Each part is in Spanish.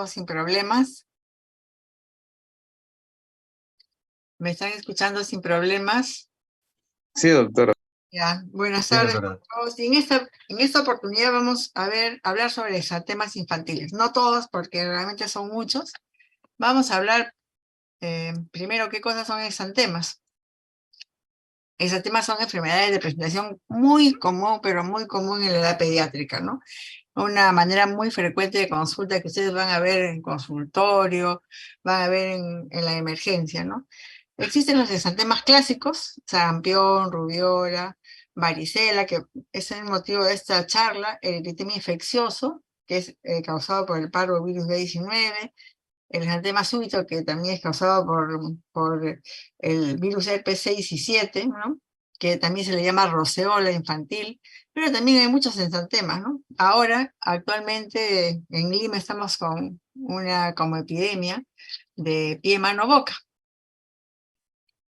Sin problemas. ¿Me están escuchando sin problemas? Sí, doctora. Ya, buenas Sí, tardes a doctora. todos. Y en esta oportunidad vamos a hablar sobre exantemas infantiles. No todos, porque realmente son muchos. Vamos a hablar primero qué cosas son exantemas. Exantemas son enfermedades de presentación muy común, pero muy común en la edad pediátrica, ¿no? Una manera muy frecuente de consulta que ustedes van a ver en consultorio, van a ver en la emergencia, ¿no? Existen los exantemas clásicos, sarampión, rubiola, varicela, que es el motivo de esta charla, el eritema infeccioso, que es causado por el parvovirus B19, el exantema súbito, que también es causado por el virus herpes 6 y 7, ¿no? Que también se le llama roceola infantil, pero también hay muchos exantemas, ¿no? Ahora, actualmente, en Lima estamos con una como epidemia de pie, mano, boca,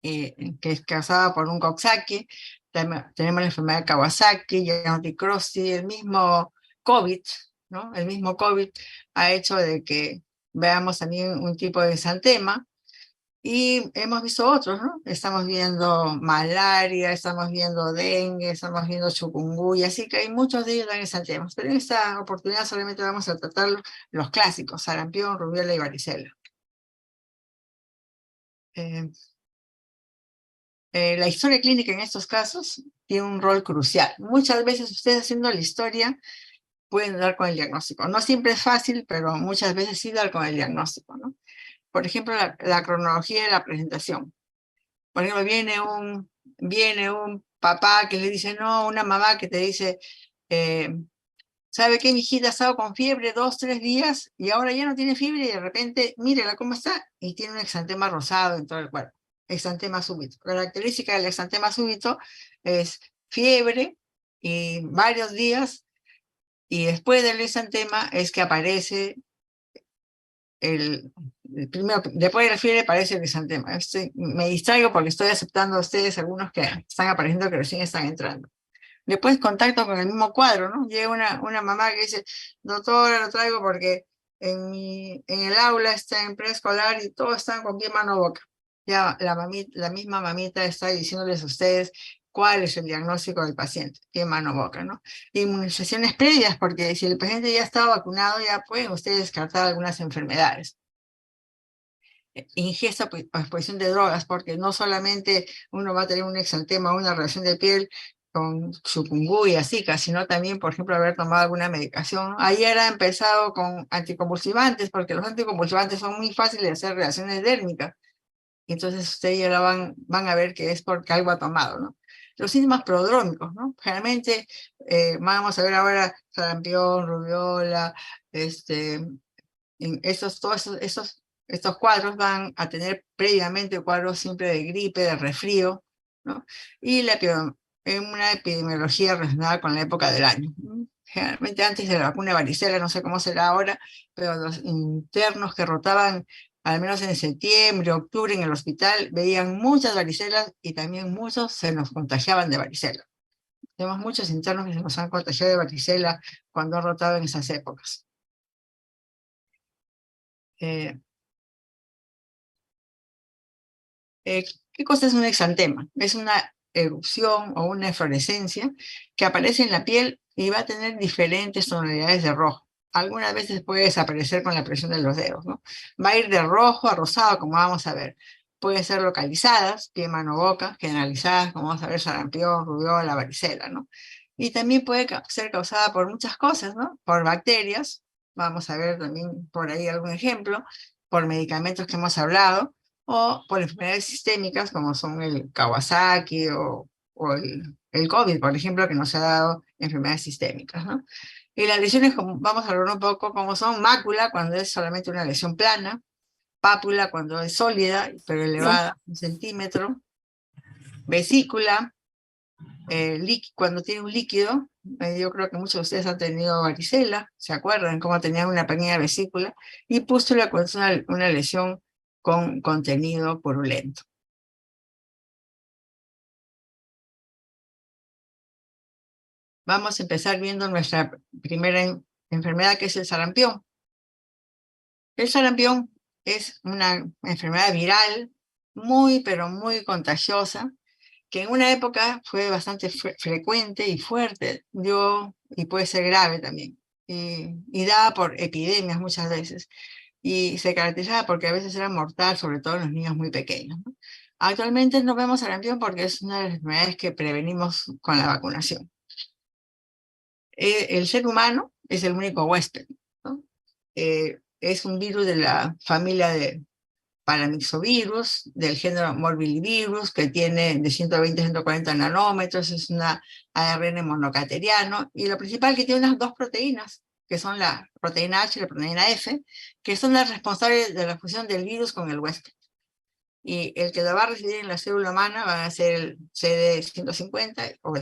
que es causada por un Coxsackie. Tenemos la enfermedad de Kawasaki, Giannotti-Crossi, el mismo COVID, ¿no? El mismo COVID ha hecho de que veamos también un tipo de exantema, y hemos visto otros, ¿no? Estamos viendo malaria, estamos viendo dengue, estamos viendo chikungunya, así que hay muchos de ellos en exantemas, pero en esta oportunidad solamente vamos a tratar los clásicos, sarampión, rubiola y varicela. Eh, la historia clínica en estos casos tiene un rol crucial. Muchas veces ustedes haciendo la historia pueden dar con el diagnóstico. No siempre es fácil, pero muchas veces sí dar con el diagnóstico, ¿no? Por ejemplo, la cronología de la presentación. Por ejemplo, viene un papá que le dice, no, una mamá que te dice, eh, ¿sabe qué? Mi hijita ha estado con fiebre 2, 3 días y ahora ya no tiene fiebre y de repente, mírela cómo está, y tiene un exantema rosado en todo el cuerpo. Exantema súbito. La característica del exantema súbito es fiebre y varios días, y después del exantema es que aparece primero, después de la fiebre aparece el exantema. Me distraigo porque estoy aceptando a ustedes algunos que están apareciendo que recién están entrando. Después contacto con el mismo cuadro, ¿no? Llega una mamá que dice, doctora, lo traigo porque en el aula está en preescolar y todos están con pie, mano, boca. Ya la misma mamita está diciéndoles a ustedes cuál es el diagnóstico del paciente, pie, mano, boca, ¿no? Inmunizaciones previas, porque si el paciente ya está vacunado, ya pueden ustedes descartar algunas enfermedades. Ingesta o exposición de drogas, porque no solamente uno va a tener un exantema o una reacción de piel con chikungunya, zika, sino también, por ejemplo, haber tomado alguna medicación. Ayer ha empezado con anticonvulsivantes, porque los anticonvulsivantes son muy fáciles de hacer reacciones dérmicas. Entonces ustedes ya van a ver que es porque algo ha tomado, ¿no? Los síntomas prodrómicos, ¿no? Generalmente vamos a ver ahora sarampión, rubiola, estos cuadros van a tener previamente cuadros siempre de gripe, de resfrío, ¿no? Y una epidemiología relacionada con la época del año, ¿no? Generalmente antes de la vacuna de varicela, no sé cómo será ahora, pero los internos que rotaban, al menos en septiembre, octubre, en el hospital, veían muchas varicelas y también muchos se nos contagiaban de varicela. Tenemos muchos internos que se nos han contagiado de varicela cuando han rotado en esas épocas. Eh, Eh, ¿Qué cosa es un exantema? Es una erupción o una eflorescencia que aparece en la piel y va a tener diferentes tonalidades de rojo. Algunas veces puede desaparecer con la presión de los dedos, ¿no? Va a ir de rojo a rosado, como vamos a ver. Pueden ser localizadas, pie, mano, boca, generalizadas, como vamos a ver, sarampión, rubiola, varicela, ¿no? Y también puede ser causada por muchas cosas, ¿no? Por bacterias, vamos a ver también por ahí algún ejemplo, por medicamentos que hemos hablado, o por enfermedades sistémicas como son el Kawasaki o el COVID, por ejemplo, que nos ha dado enfermedades sistémicas, ¿no? Y las lesiones, vamos a hablar un poco, como son mácula, cuando es solamente una lesión plana, pápula, cuando es sólida, pero elevada, 1 centímetro, vesícula, cuando tiene un líquido. Yo creo que muchos de ustedes han tenido varicela, ¿se acuerdan cómo tenían una pequeña vesícula? Y pústula, cuando es una lesión con contenido purulento. Vamos a empezar viendo nuestra primera enfermedad, que es el sarampión. El sarampión es una enfermedad viral muy, pero muy contagiosa, que en una época fue bastante frecuente y fuerte, y puede ser grave también, y dada por epidemias muchas veces, y se caracterizaba porque a veces era mortal, sobre todo en los niños muy pequeños, ¿no? Actualmente no vemos sarampión porque es una de las enfermedades que prevenimos con la vacunación. El ser humano es el único huésped, ¿no? Es un virus de la familia de paramyxovirus, del género morbillivirus, que tiene de 120 a 140 nanómetros, es una ARN monocateriano, y lo principal que tiene unas dos proteínas, que son la proteína H y la proteína F, que son las responsables de la fusión del virus con el huésped. Y el que lo va a recibir en la célula humana va a ser el CD150 o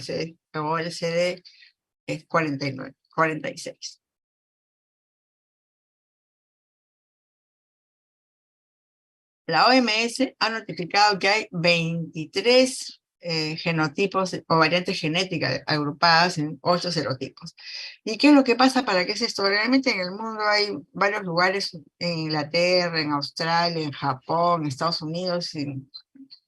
el CD49, 46. La OMS ha notificado que hay 23 genotipos o variantes genéticas agrupadas en 8 serotipos. ¿Y qué es lo que pasa? ¿Para qué es esto? Realmente en el mundo hay varios lugares, en Inglaterra, en Australia, en Japón, en Estados Unidos,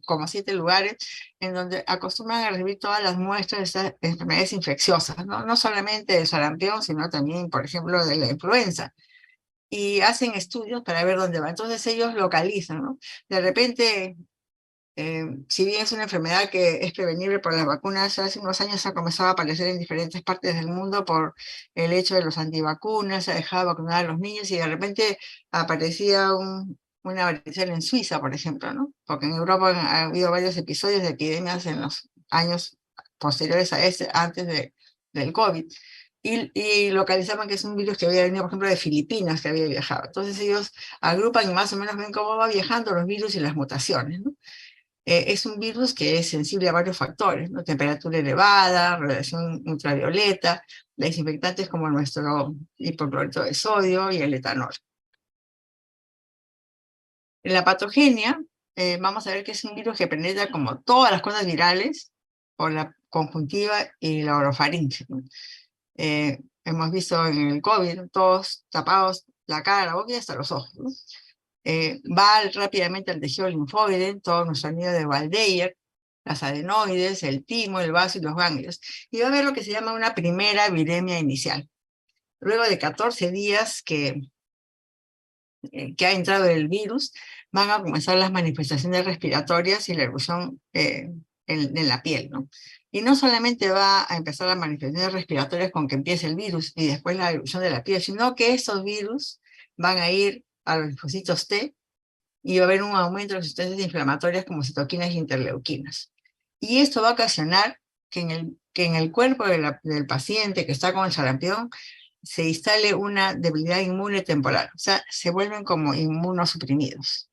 como 7 lugares, en donde acostumbran a recibir todas las muestras de estas enfermedades infecciosas, ¿no? No solamente del sarampión, sino también, por ejemplo, de la influenza, y hacen estudios para ver dónde va. Entonces ellos localizan, ¿no? De repente, si bien es una enfermedad que es prevenible por las vacunas, hace unos años ha comenzado a aparecer en diferentes partes del mundo por el hecho de los antivacunas, se ha dejado de vacunar a los niños y de repente aparecía una varicela en Suiza, por ejemplo, ¿no? Porque en Europa ha habido varios episodios de epidemias en los años posteriores a este, del COVID. Y localizaban que es un virus que había venido, por ejemplo, de Filipinas, que había viajado. Entonces ellos agrupan y más o menos ven cómo va viajando los virus y las mutaciones, ¿no? Es un virus que es sensible a varios factores, ¿no? Temperatura elevada, radiación ultravioleta, desinfectantes como nuestro hipoclorito de sodio y el etanol. En la patogenia, vamos a ver que es un virus que penetra como todas las cosas virales por la conjuntiva y la orofaringe, ¿no? Hemos visto en el COVID, todos tapados la cara, la boca y hasta los ojos, ¿no? Va rápidamente al tejido linfoide, todo nuestro anillo de Waldeyer, las adenoides, el timo, el vaso y los ganglios. Y va a haber lo que se llama una primera viremia inicial. Luego de 14 días que ha entrado el virus, van a comenzar las manifestaciones respiratorias y la erupción en la piel, ¿no? Y no solamente va a empezar las manifestaciones respiratorias con que empiece el virus y después la erupción de la piel, sino que estos virus van a ir a los linfocitos T y va a haber un aumento de las sustancias inflamatorias como citoquinas e interleuquinas. Y esto va a ocasionar que en el cuerpo del paciente que está con el sarampión se instale una debilidad inmune temporal, o sea, se vuelven como inmunosuprimidos.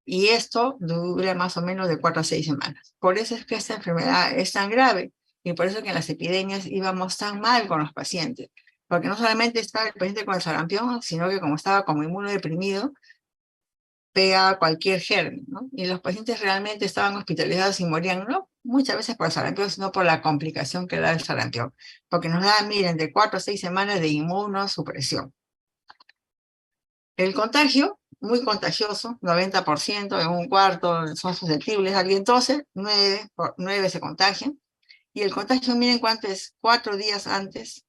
Y esto dura más o menos de 4 a 6 semanas. Por eso es que esta enfermedad es tan grave y por eso que en las epidemias íbamos tan mal con los pacientes. Porque no solamente estaba el paciente con el sarampión, sino que como estaba como inmunodeprimido, pega cualquier germen, ¿no? Y los pacientes realmente estaban hospitalizados y morían, no muchas veces por el sarampión, sino por la complicación que da el sarampión, porque nos da, miren, de 4 a 6 semanas de inmunosupresión. El contagio, muy contagioso, 90%, en un cuarto son susceptibles, alguien tose, 9 se contagian, y el contagio, miren cuánto es, 4 días antes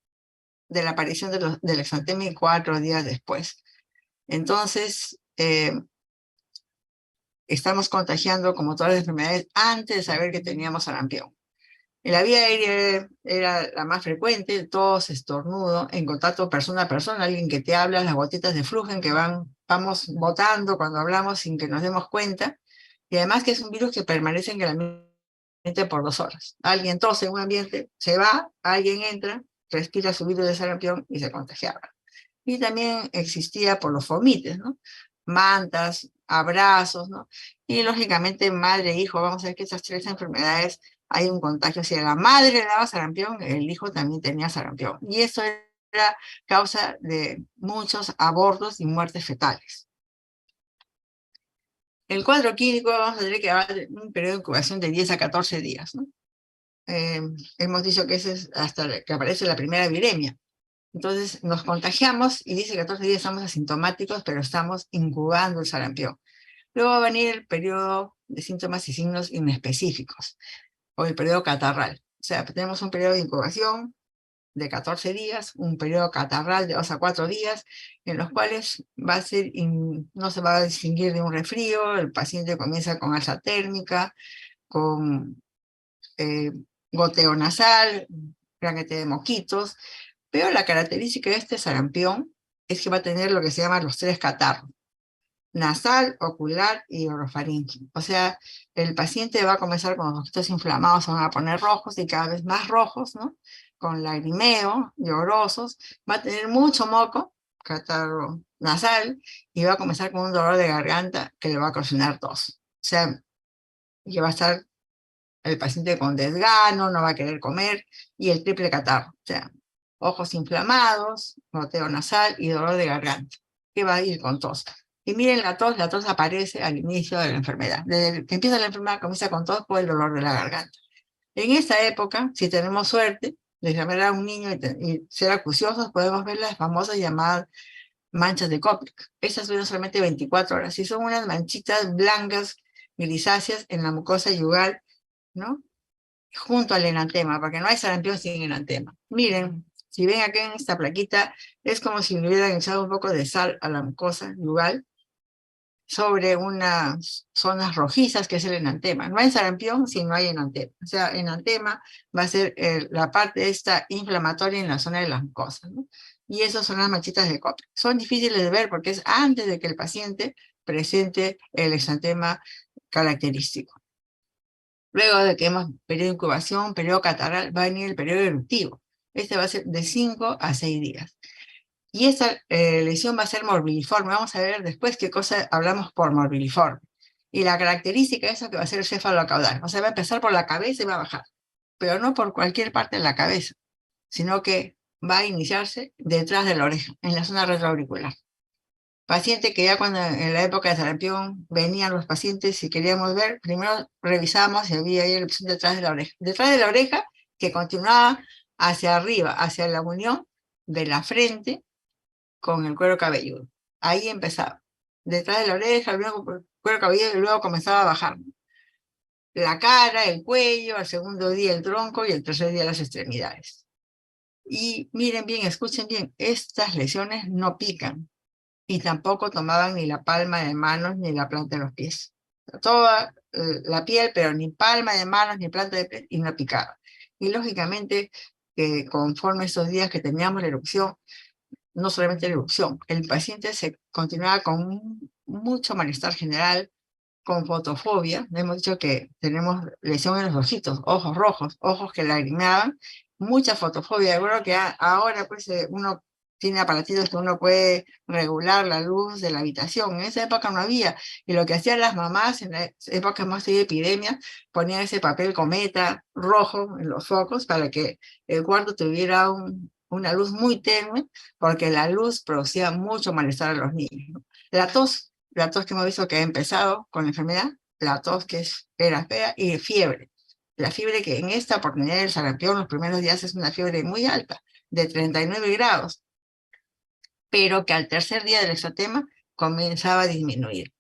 de la aparición del exantema y 4 días después. Entonces, estamos contagiando como todas las enfermedades antes de saber que teníamos sarampión. En la vía aérea era la más frecuente, tos, estornudo, en contacto persona a persona, alguien que te habla, las gotitas de flujo que vamos botando cuando hablamos sin que nos demos cuenta, y además que es un virus que permanece en el ambiente por 2 horas. Alguien tose en un ambiente, se va, alguien entra, respira su virus de sarampión y se contagiaba. Y también existía por los fomites, ¿no? Mantas, abrazos, ¿no? Y lógicamente madre e hijo, vamos a ver que esas 3 enfermedades hay un contagio. Si a la madre le daba sarampión, el hijo también tenía sarampión. Y eso era causa de muchos abortos y muertes fetales. El cuadro clínico vamos a tener que dar un periodo de incubación de 10 a 14 días, ¿no? Hemos dicho que ese es hasta que aparece la primera viremia. Entonces nos contagiamos y dice que 14 días estamos asintomáticos, pero estamos incubando el sarampión. Luego va a venir el periodo de síntomas y signos inespecíficos, o el periodo catarral. O sea, tenemos un periodo de incubación de 14 días, un periodo catarral de 2 a 4 días, en los cuales va a ser no se va a distinguir de un resfrío, el paciente comienza con alza térmica, con eh, goteo nasal, granete de moquitos, pero la característica de este sarampión es que va a tener lo que se llama los 3 catarros: nasal, ocular y orofaringio. O sea, el paciente va a comenzar con los ojitos inflamados, se van a poner rojos y cada vez más rojos, ¿no? Con lagrimeo, llorosos, va a tener mucho moco, catarro nasal, y va a comenzar con un dolor de garganta que le va a ocasionar tos. O sea, que va a estar el paciente con desgano, no va a querer comer, y el triple catarro. O sea, ojos inflamados, goteo nasal y dolor de garganta, que va a ir con tos. Y miren la tos aparece al inicio de la enfermedad. Desde que empieza la enfermedad, comienza con tos por el dolor de la garganta. En esta época, si tenemos suerte de llamar a un niño y ser acuciosos, podemos ver las famosas llamadas manchas de Koplik. Estas duran solamente 24 horas y son unas manchitas blancas, grisáceas en la mucosa yugal, ¿no? Junto al enantema, porque no hay sarampión sin enantema. Miren, si ven aquí en esta plaquita, es como si le hubieran echado un poco de sal a la mucosa yugal sobre unas zonas rojizas que es el enantema. No hay sarampión si no hay enantema. O sea, enantema va a ser la parte esta inflamatoria en la zona de las mucosas, ¿no? Y esas son las manchitas de Koplik. Son difíciles de ver porque es antes de que el paciente presente el exantema característico. Luego de que hemos periodo de incubación, periodo catarral, va a venir el periodo eruptivo. Este va a ser de 5 a 6 días. Y esta lesión va a ser morbilliforme. Vamos a ver después qué cosa hablamos por morbilliforme. Y la característica es que va a ser el cefalocaudal. O sea, va a empezar por la cabeza y va a bajar. Pero no por cualquier parte de la cabeza, sino que va a iniciarse detrás de la oreja, en la zona retroauricular. Paciente que ya cuando en la época de sarampión venían los pacientes y queríamos ver, primero revisábamos si había ahí erupción detrás de la oreja. Detrás de la oreja que continuaba hacia arriba, hacia la unión de la frente con el cuero cabelludo. Ahí empezaba. Detrás de la oreja, luego el cuero cabelludo y luego comenzaba a bajar. La cara, el cuello, al segundo día el tronco y el tercer día las extremidades. Y miren bien, escuchen bien, estas lesiones no pican y tampoco tomaban ni la palma de manos ni la planta de los pies. Toda la piel, pero ni palma de manos ni planta de pies y no picaba. Y lógicamente, conforme estos días que teníamos la erupción, no solamente la erupción, el paciente se continuaba con mucho malestar general, con fotofobia. Hemos dicho que tenemos lesión en los ojitos, ojos rojos, ojos que lagrimeaban, mucha fotofobia. Yo creo que ahora pues uno tiene aparatitos que uno puede regular la luz de la habitación. En esa época no había. Y lo que hacían las mamás en la época más de epidemia, ponían ese papel cometa rojo en los focos para que el cuarto tuviera una luz muy tenue, porque la luz producía mucho malestar a los niños, ¿no? La tos que hemos visto que ha empezado con la enfermedad, la tos que era fea, y fiebre. La fiebre que en esta oportunidad del sarampión, los primeros días es una fiebre muy alta, de 39 grados, pero que al tercer día del exotema comenzaba a disminuir.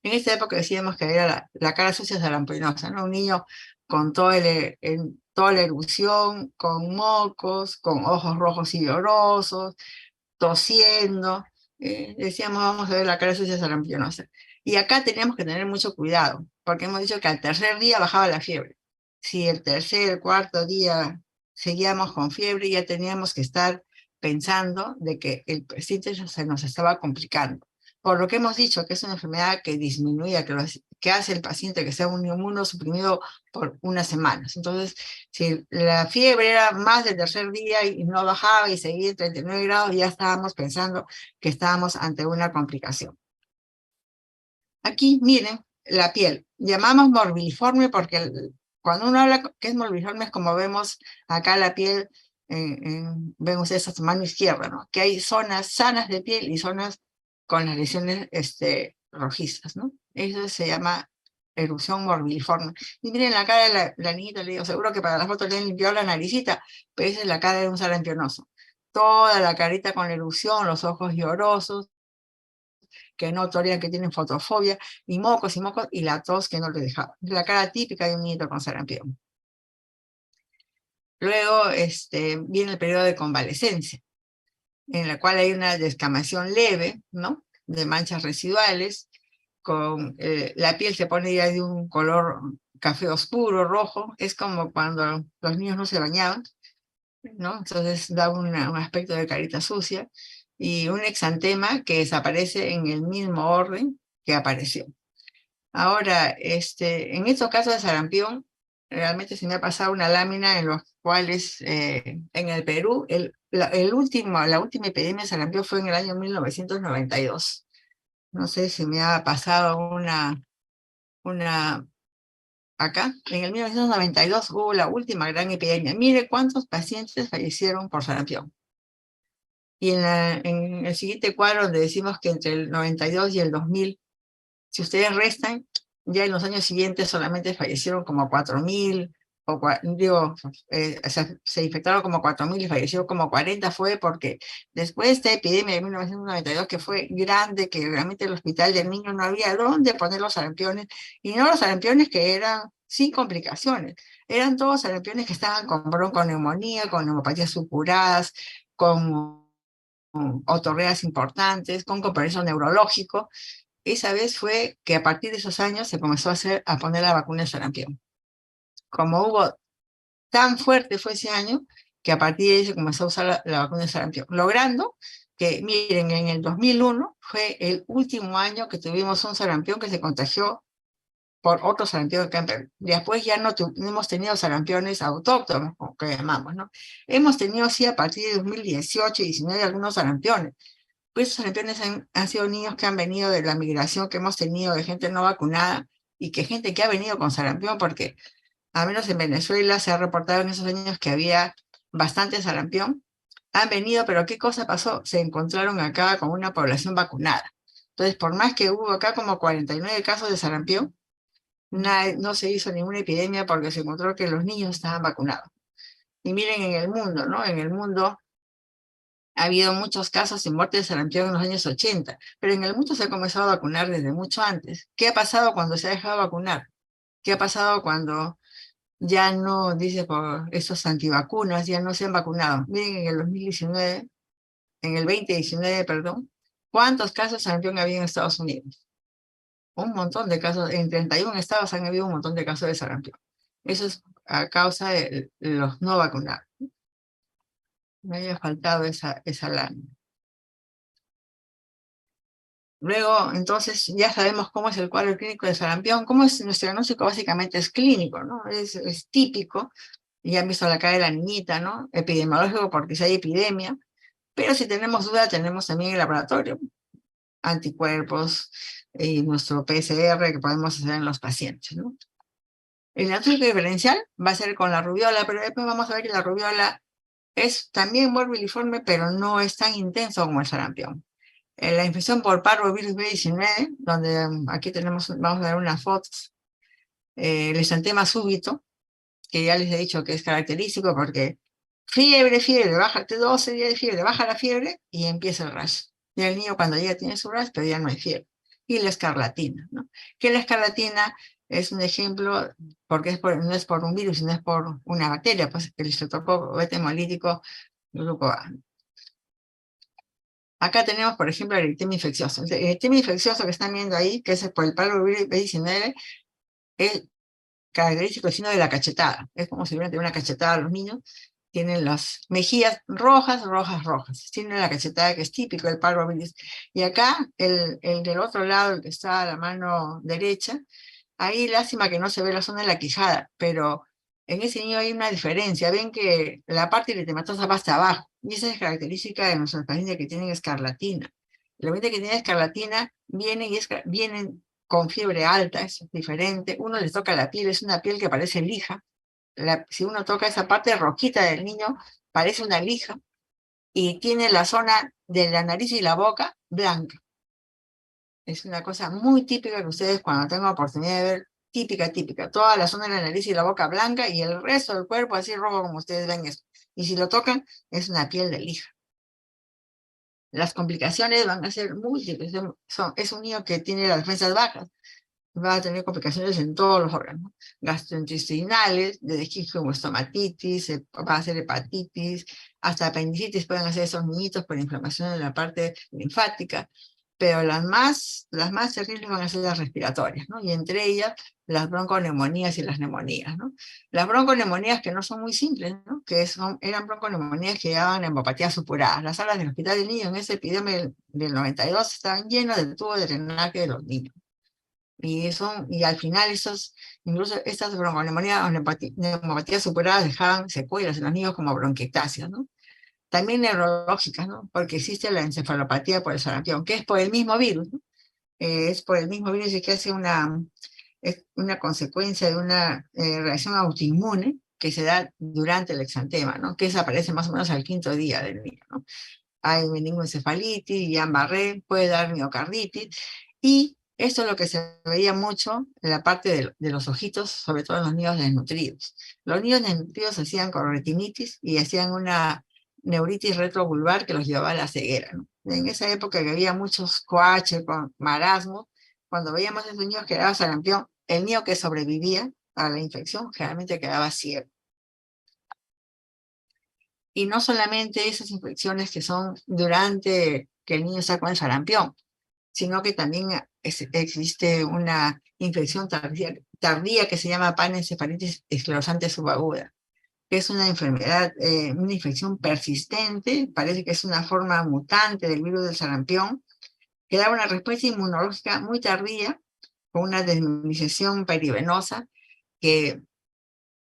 En esta época decíamos que era la cara sucia sarampiñosa, ¿no? Un niño con toda la erupción, con mocos, con ojos rojos y llorosos, tosiendo. Decíamos, vamos a ver la cara sucia sarampiñosa. Y acá teníamos que tener mucho cuidado, porque hemos dicho que al tercer día bajaba la fiebre. Si el tercer, cuarto día seguíamos con fiebre, ya teníamos que estar pensando de que el paciente se nos estaba complicando. Por lo que hemos dicho que es una enfermedad que disminuye, que hace el paciente que sea un inmunosuprimido por unas semanas. Entonces, si la fiebre era más del tercer día y no bajaba y seguía en 39 grados, ya estábamos pensando que estábamos ante una complicación. Aquí, miren, la piel. Llamamos morbilliforme porque cuando uno habla que es morbilliforme es como vemos acá la piel, ven ustedes a su mano izquierda, ¿no? Que hay zonas sanas de piel y zonas con las lesiones rojizas, ¿no? Eso se llama erupción morbilliforme. Y miren la cara de la niñita, le digo, seguro que para la foto le han limpiado la naricita, pero esa es la cara de un sarampionoso. toda la carita con erupción, los ojos llorosos, que no toleran, que tienen fotofobia, y mocos, y la tos que no le dejaba. La cara típica de un niño con sarampión. Luego viene el periodo de convalecencia, en la cual hay una descamación leve, ¿no? De manchas residuales, con la piel se pone ya de un color café oscuro, rojo, es como cuando los niños no se bañaban, ¿no? Entonces da un aspecto de carita sucia, y un exantema que desaparece en el mismo orden que apareció. Ahora, en estos casos de sarampión, realmente se me ha pasado una lámina en los cuales, en el Perú, la última epidemia de sarampión fue en el año 1992. No sé si me ha pasado una acá. En el 1992 hubo la última gran epidemia. Mire cuántos pacientes fallecieron por sarampión. Y en el siguiente cuadro, donde decimos que entre el 92 y el 2000, si ustedes restan, ya en los años siguientes solamente fallecieron como 4.000, se infectaron como 4.000 y fallecieron como 40, fue porque después de esta epidemia de 1992, que fue grande, que realmente el hospital del niño no había dónde poner los sarampiones, y no los sarampiones que eran sin complicaciones, eran todos sarampiones que estaban con bronconeumonía, con neumopatías supuradas, con otorreas importantes, con compromiso neurológico. Esa vez fue que a partir de esos años se comenzó a poner la vacuna de sarampión. Como hubo tan fuerte fue ese año, que a partir de ahí se comenzó a usar la vacuna de sarampión, logrando que, miren, en el 2001 fue el último año que tuvimos un sarampión que se contagió por otro sarampión que en Perú. Después ya no hemos tenido sarampiones autóctonos, como que llamamos, ¿no? Hemos tenido, sí, a partir de 2018 y 2019 algunos sarampiones. Pues esos sarampiones han sido niños que han venido de la migración que hemos tenido, de gente no vacunada, y que gente que ha venido con sarampión, porque al menos en Venezuela se ha reportado en esos años que había bastante sarampión. Han venido, pero ¿qué cosa pasó? Se encontraron acá con una población vacunada. Entonces, por más que hubo acá como 49 casos de sarampión, no se hizo ninguna epidemia porque se encontró que los niños estaban vacunados. Y miren en el mundo, ¿no? En el mundo ha habido muchos casos de muerte de sarampión en los años 80, pero en el mundo se ha comenzado a vacunar desde mucho antes. ¿Qué ha pasado cuando se ha dejado vacunar? ¿Qué ha pasado cuando ya no, dice, por esos antivacunas, ya no se han vacunado? Miren, en el 2019, en el 2019, perdón, ¿cuántos casos de sarampión había en Estados Unidos? Un montón de casos, en 31 estados han habido un montón de casos de sarampión. Eso es a causa de los no vacunados. Me había faltado esa lámina. Luego, entonces, ya sabemos cómo es el cuadro clínico de sarampión. ¿Cómo es nuestro diagnóstico? Básicamente es clínico, ¿no? Es típico. Ya han visto la cara de la niñita, ¿no? Epidemiológico, porque si hay epidemia. Pero si tenemos duda, tenemos también el laboratorio, anticuerpos y nuestro PCR que podemos hacer en los pacientes, ¿no? El diagnóstico diferencial va a ser con la rubiola, pero después vamos a ver que la rubiola es también morbiliforme, pero no es tan intenso como el sarampión. La infección por parvovirus B19, donde aquí vamos a ver unas fotos, el exantema súbito, que ya les he dicho que es característico porque fiebre, baja 12 días de fiebre, baja la fiebre y empieza el rash. Y el niño cuando ya tiene su rash, pero ya no hay fiebre. Y la escarlatina, ¿no? Que la escarlatina es un ejemplo, porque no es por un virus, sino es por una bacteria, pues el estreptococo beta hemolítico grupo A. Acá tenemos, por ejemplo, el eritema infeccioso. El eritema infeccioso que están viendo ahí, que es por el parvovirus B19, es característico sino de la cachetada. Es como si hubieran tenido una cachetada a los niños. Tienen las mejillas rojas, rojas, rojas. Tienen la cachetada que es típico del parvovirus. Y acá, el del otro lado, el que está a la mano derecha, ahí lástima que no se ve la zona de la quijada, pero en ese niño hay una diferencia. Ven que la parte eritematosa va hasta abajo. Y esa es característica de nuestros pacientes que tienen escarlatina. Los pacientes que tienen escarlatina vienen con fiebre alta, es diferente. Uno les toca la piel, es una piel que parece lija. Si uno toca esa parte rojita del niño, parece una lija. Y tiene la zona de la nariz y la boca blanca. Es una cosa muy típica que ustedes cuando tengan oportunidad de ver, típica. Toda la zona de la nariz y la boca blanca y el resto del cuerpo así rojo como ustedes ven eso. Y si lo tocan, es una piel de lija. Las complicaciones van a ser múltiples. Es un niño que tiene las defensas bajas, va a tener complicaciones en todos los órganos, gastrointestinales, de estomatitis, va a ser hepatitis, hasta apendicitis pueden hacer esos niñitos por inflamación en la parte linfática, pero las más terribles van a ser las respiratorias, ¿no? Y entre ellas las bronconeumonías y las neumonías, ¿no? Las bronconeumonías que no son muy simples, ¿no? Eran bronconeumonías que llevaban a hemopatías supuradas. Las salas del Hospital del Niño en esa epidemia del 92 estaban llenas del tubo de drenaje de los niños. Y al final incluso estas bronconeumonías o neumopatías supuradas dejaban secuelas en los niños como bronquiectasias, ¿no? También neurológicas, ¿no? Porque existe la encefalopatía por el sarampión, que es por el mismo virus, ¿no? Es por el mismo virus y que es una consecuencia de una reacción autoinmune que se da durante el exantema, ¿no? Que desaparece más o menos al quinto día del niño, ¿no? Hay meningoencefalitis, Guillain-Barré, puede dar miocarditis, y esto es lo que se veía mucho en la parte de los ojitos, sobre todo en los niños desnutridos. Los niños desnutridos hacían retinitis y hacían una neuritis retrovulvar que los llevaba a la ceguera, ¿no? En esa época que había muchos coaches con marasmo, cuando veíamos a esos niños que daba sarampión, el niño que sobrevivía a la infección generalmente quedaba ciego. Y no solamente esas infecciones que son durante que el niño está con el sarampión, sino que también existe una infección tardía que se llama panencefalitis esclerosante subaguda, que es una enfermedad, una infección persistente, parece que es una forma mutante del virus del sarampión, que da una respuesta inmunológica muy tardía, con una desminimización perivenosa, que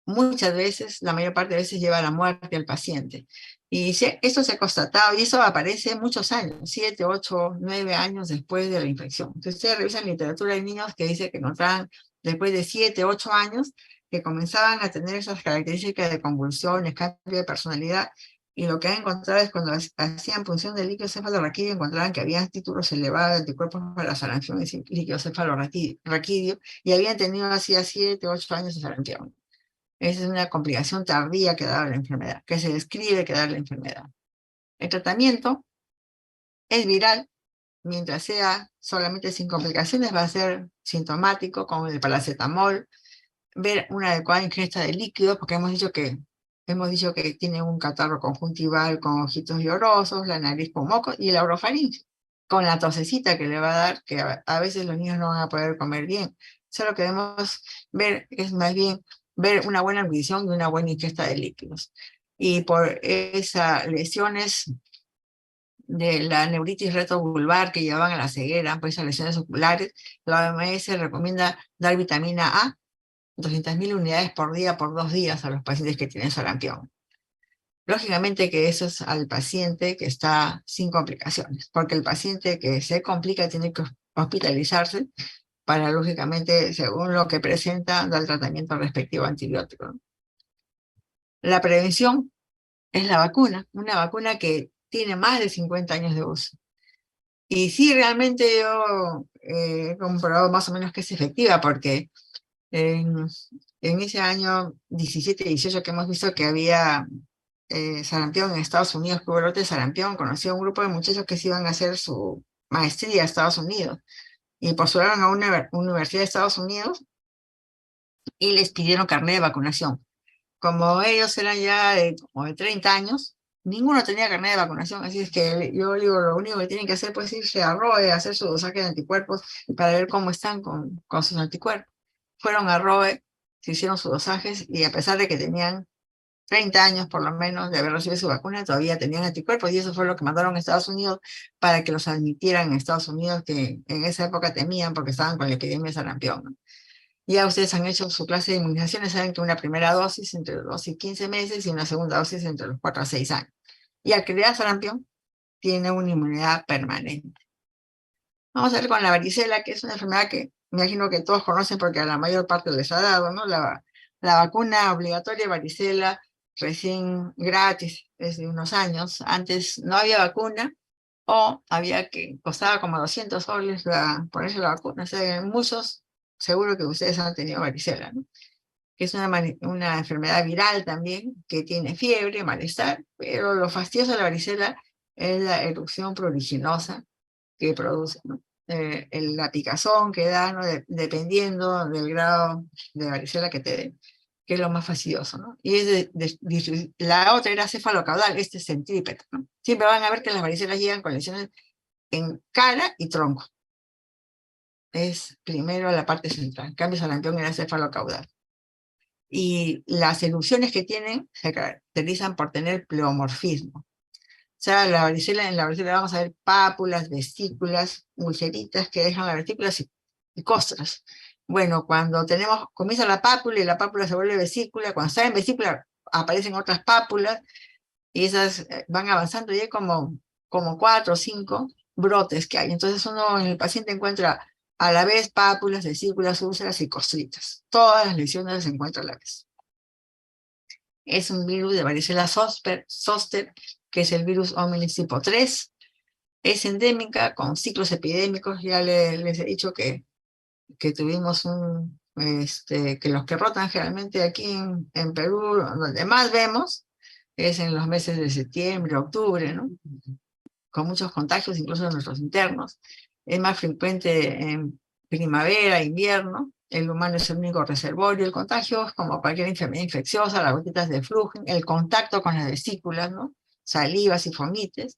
muchas veces, la mayor parte de veces, lleva a la muerte al paciente. Y esto se ha constatado, y eso aparece muchos años, 7, 8, 9 años después de la infección. Entonces, ustedes revisan literatura de niños que dice que encontraban después de 7, 8 años que comenzaban a tener esas características de convulsiones, cambio de personalidad, y lo que han encontrado es cuando hacían punción del líquido cefalorraquídeo, encontraban que habían títulos elevados de anticuerpos para sarampión y líquido cefalorraquídeo, y habían tenido hacía 7, 8 años de sarampión. Esa es una complicación tardía que da la enfermedad, que se describe que da la enfermedad. El tratamiento es viral, mientras sea solamente sin complicaciones, va a ser sintomático, con el paracetamol, ver una adecuada ingesta de líquidos, porque hemos dicho que tiene un catarro conjuntival con ojitos llorosos, la nariz con moco y la orofaringe, con la tosecita que le va a dar, que a veces los niños no van a poder comer bien. Solo que debemos ver, es más bien ver una buena nutrición y una buena ingesta de líquidos. Y por esas lesiones de la neuritis retrovulvar que llevan a la ceguera, por esas lesiones oculares, la OMS recomienda dar vitamina A, 200.000 unidades por día por 2 días a los pacientes que tienen sarampión. Lógicamente que eso es al paciente que está sin complicaciones, porque el paciente que se complica tiene que hospitalizarse para, lógicamente, según lo que presenta, dar el tratamiento respectivo antibiótico, ¿no? La prevención es la vacuna, una vacuna que tiene más de 50 años de uso. Y sí, realmente yo he comprobado más o menos que es efectiva, porque en, en ese año 17 y 18 que hemos visto que había sarampión en Estados Unidos, que hubo brote de sarampión, conocí a un grupo de muchachos que se iban a hacer su maestría a Estados Unidos y postularon a una universidad de Estados Unidos y les pidieron carnet de vacunación. Como ellos eran ya como de 30 años, ninguno tenía carnet de vacunación, así es que yo digo, lo único que tienen que hacer pues irse a ROE, hacer su dosaje de anticuerpos para ver cómo están con sus anticuerpos. Fueron a ROE, se hicieron sus dosajes y a pesar de que tenían 30 años por lo menos de haber recibido su vacuna, todavía tenían anticuerpos, y eso fue lo que mandaron a Estados Unidos para que los admitieran en Estados Unidos, que en esa época temían porque estaban con la epidemia de sarampión, ¿no? Ya ustedes han hecho su clase de inmunizaciones, saben que una primera dosis entre los 2 y 15 meses y una segunda dosis entre los 4 a 6 años. Y al que le da sarampión, tiene una inmunidad permanente. Vamos a ver con la varicela, que es una enfermedad que me imagino que todos conocen porque a la mayor parte les ha dado, ¿no? La vacuna obligatoria de varicela, recién gratis, desde unos años. Antes no había vacuna o costaba como 200 soles ponerse la vacuna. O sea, muchos, seguro que ustedes han tenido varicela, ¿no? Que es una enfermedad viral también, que tiene fiebre, malestar, pero lo fastidioso de la varicela es la erupción pruriginosa que produce, ¿no? La picazón que da, ¿no? Dependiendo del grado de varicela que te dé, que es lo más fastidioso, ¿no? Y es la otra era cefalocaudal, este es centrípeto, ¿no? Siempre van a ver que las varicelas llegan con lesiones en cara y tronco. Es primero la parte central. En cambio, sarampión era cefalocaudal. Y las erupciones que tienen se caracterizan por tener pleomorfismo. O sea, en la varicela vamos a ver pápulas, vesículas, ulceritas que dejan las vesículas y costras. Bueno, cuando comienza la pápula y la pápula se vuelve vesícula, cuando está en vesícula aparecen otras pápulas y esas van avanzando y hay como 4 o 5 brotes que hay. Entonces uno en el paciente encuentra a la vez pápulas, vesículas, úlceras y costritas. Todas las lesiones se encuentran a la vez. Es un virus de varicela zoster, que es el virus hominis tipo 3. Es endémica con ciclos epidémicos. Ya les he dicho que tuvimos que los que rotan generalmente aquí en Perú, donde más vemos, es en los meses de septiembre, octubre, ¿no? Con muchos contagios, incluso de nuestros internos. Es más frecuente en primavera, invierno. El humano es el único reservorio. El contagio es como cualquier enfermedad infecciosa, las gotitas de flujo, el contacto con las vesículas, ¿no? Salivas y fomites.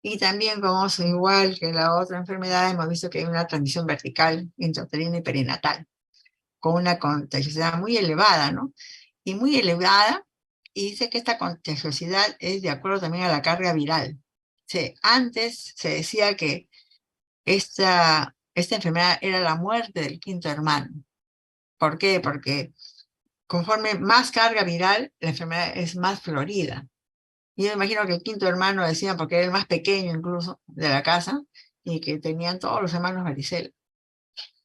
Y también, como es igual que la otra enfermedad, hemos visto que hay una transmisión vertical intrauterina y perinatal, con una contagiosidad muy elevada, ¿no? Y muy elevada, y dice que esta contagiosidad es de acuerdo también a la carga viral. Antes se decía que esta enfermedad era la muerte del quinto hermano. ¿Por qué? Porque conforme más carga viral, la enfermedad es más florida. Y yo me imagino que el quinto hermano decían porque era el más pequeño incluso de la casa y que tenían todos los hermanos varicela.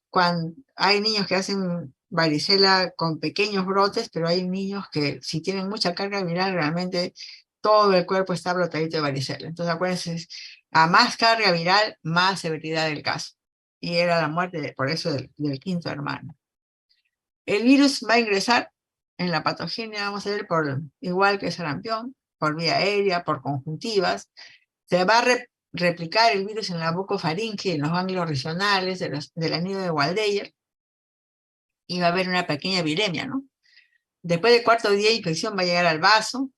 Cuando hay niños que hacen varicela con pequeños brotes, pero hay niños que si tienen mucha carga viral realmente todo el cuerpo está brotadito de varicela. Entonces acuérdense, a más carga viral, más severidad del caso. Y era la muerte, por eso, del quinto hermano. El virus va a ingresar en la patogenia, vamos a ver, igual que el sarampión, por vía aérea, por conjuntivas. Se va a replicar el virus en la bucofaringe, en los ganglios regionales del anillo de Waldeyer, y va a haber una pequeña viremia, ¿no? Después del cuarto día de infección va a llegar al vaso,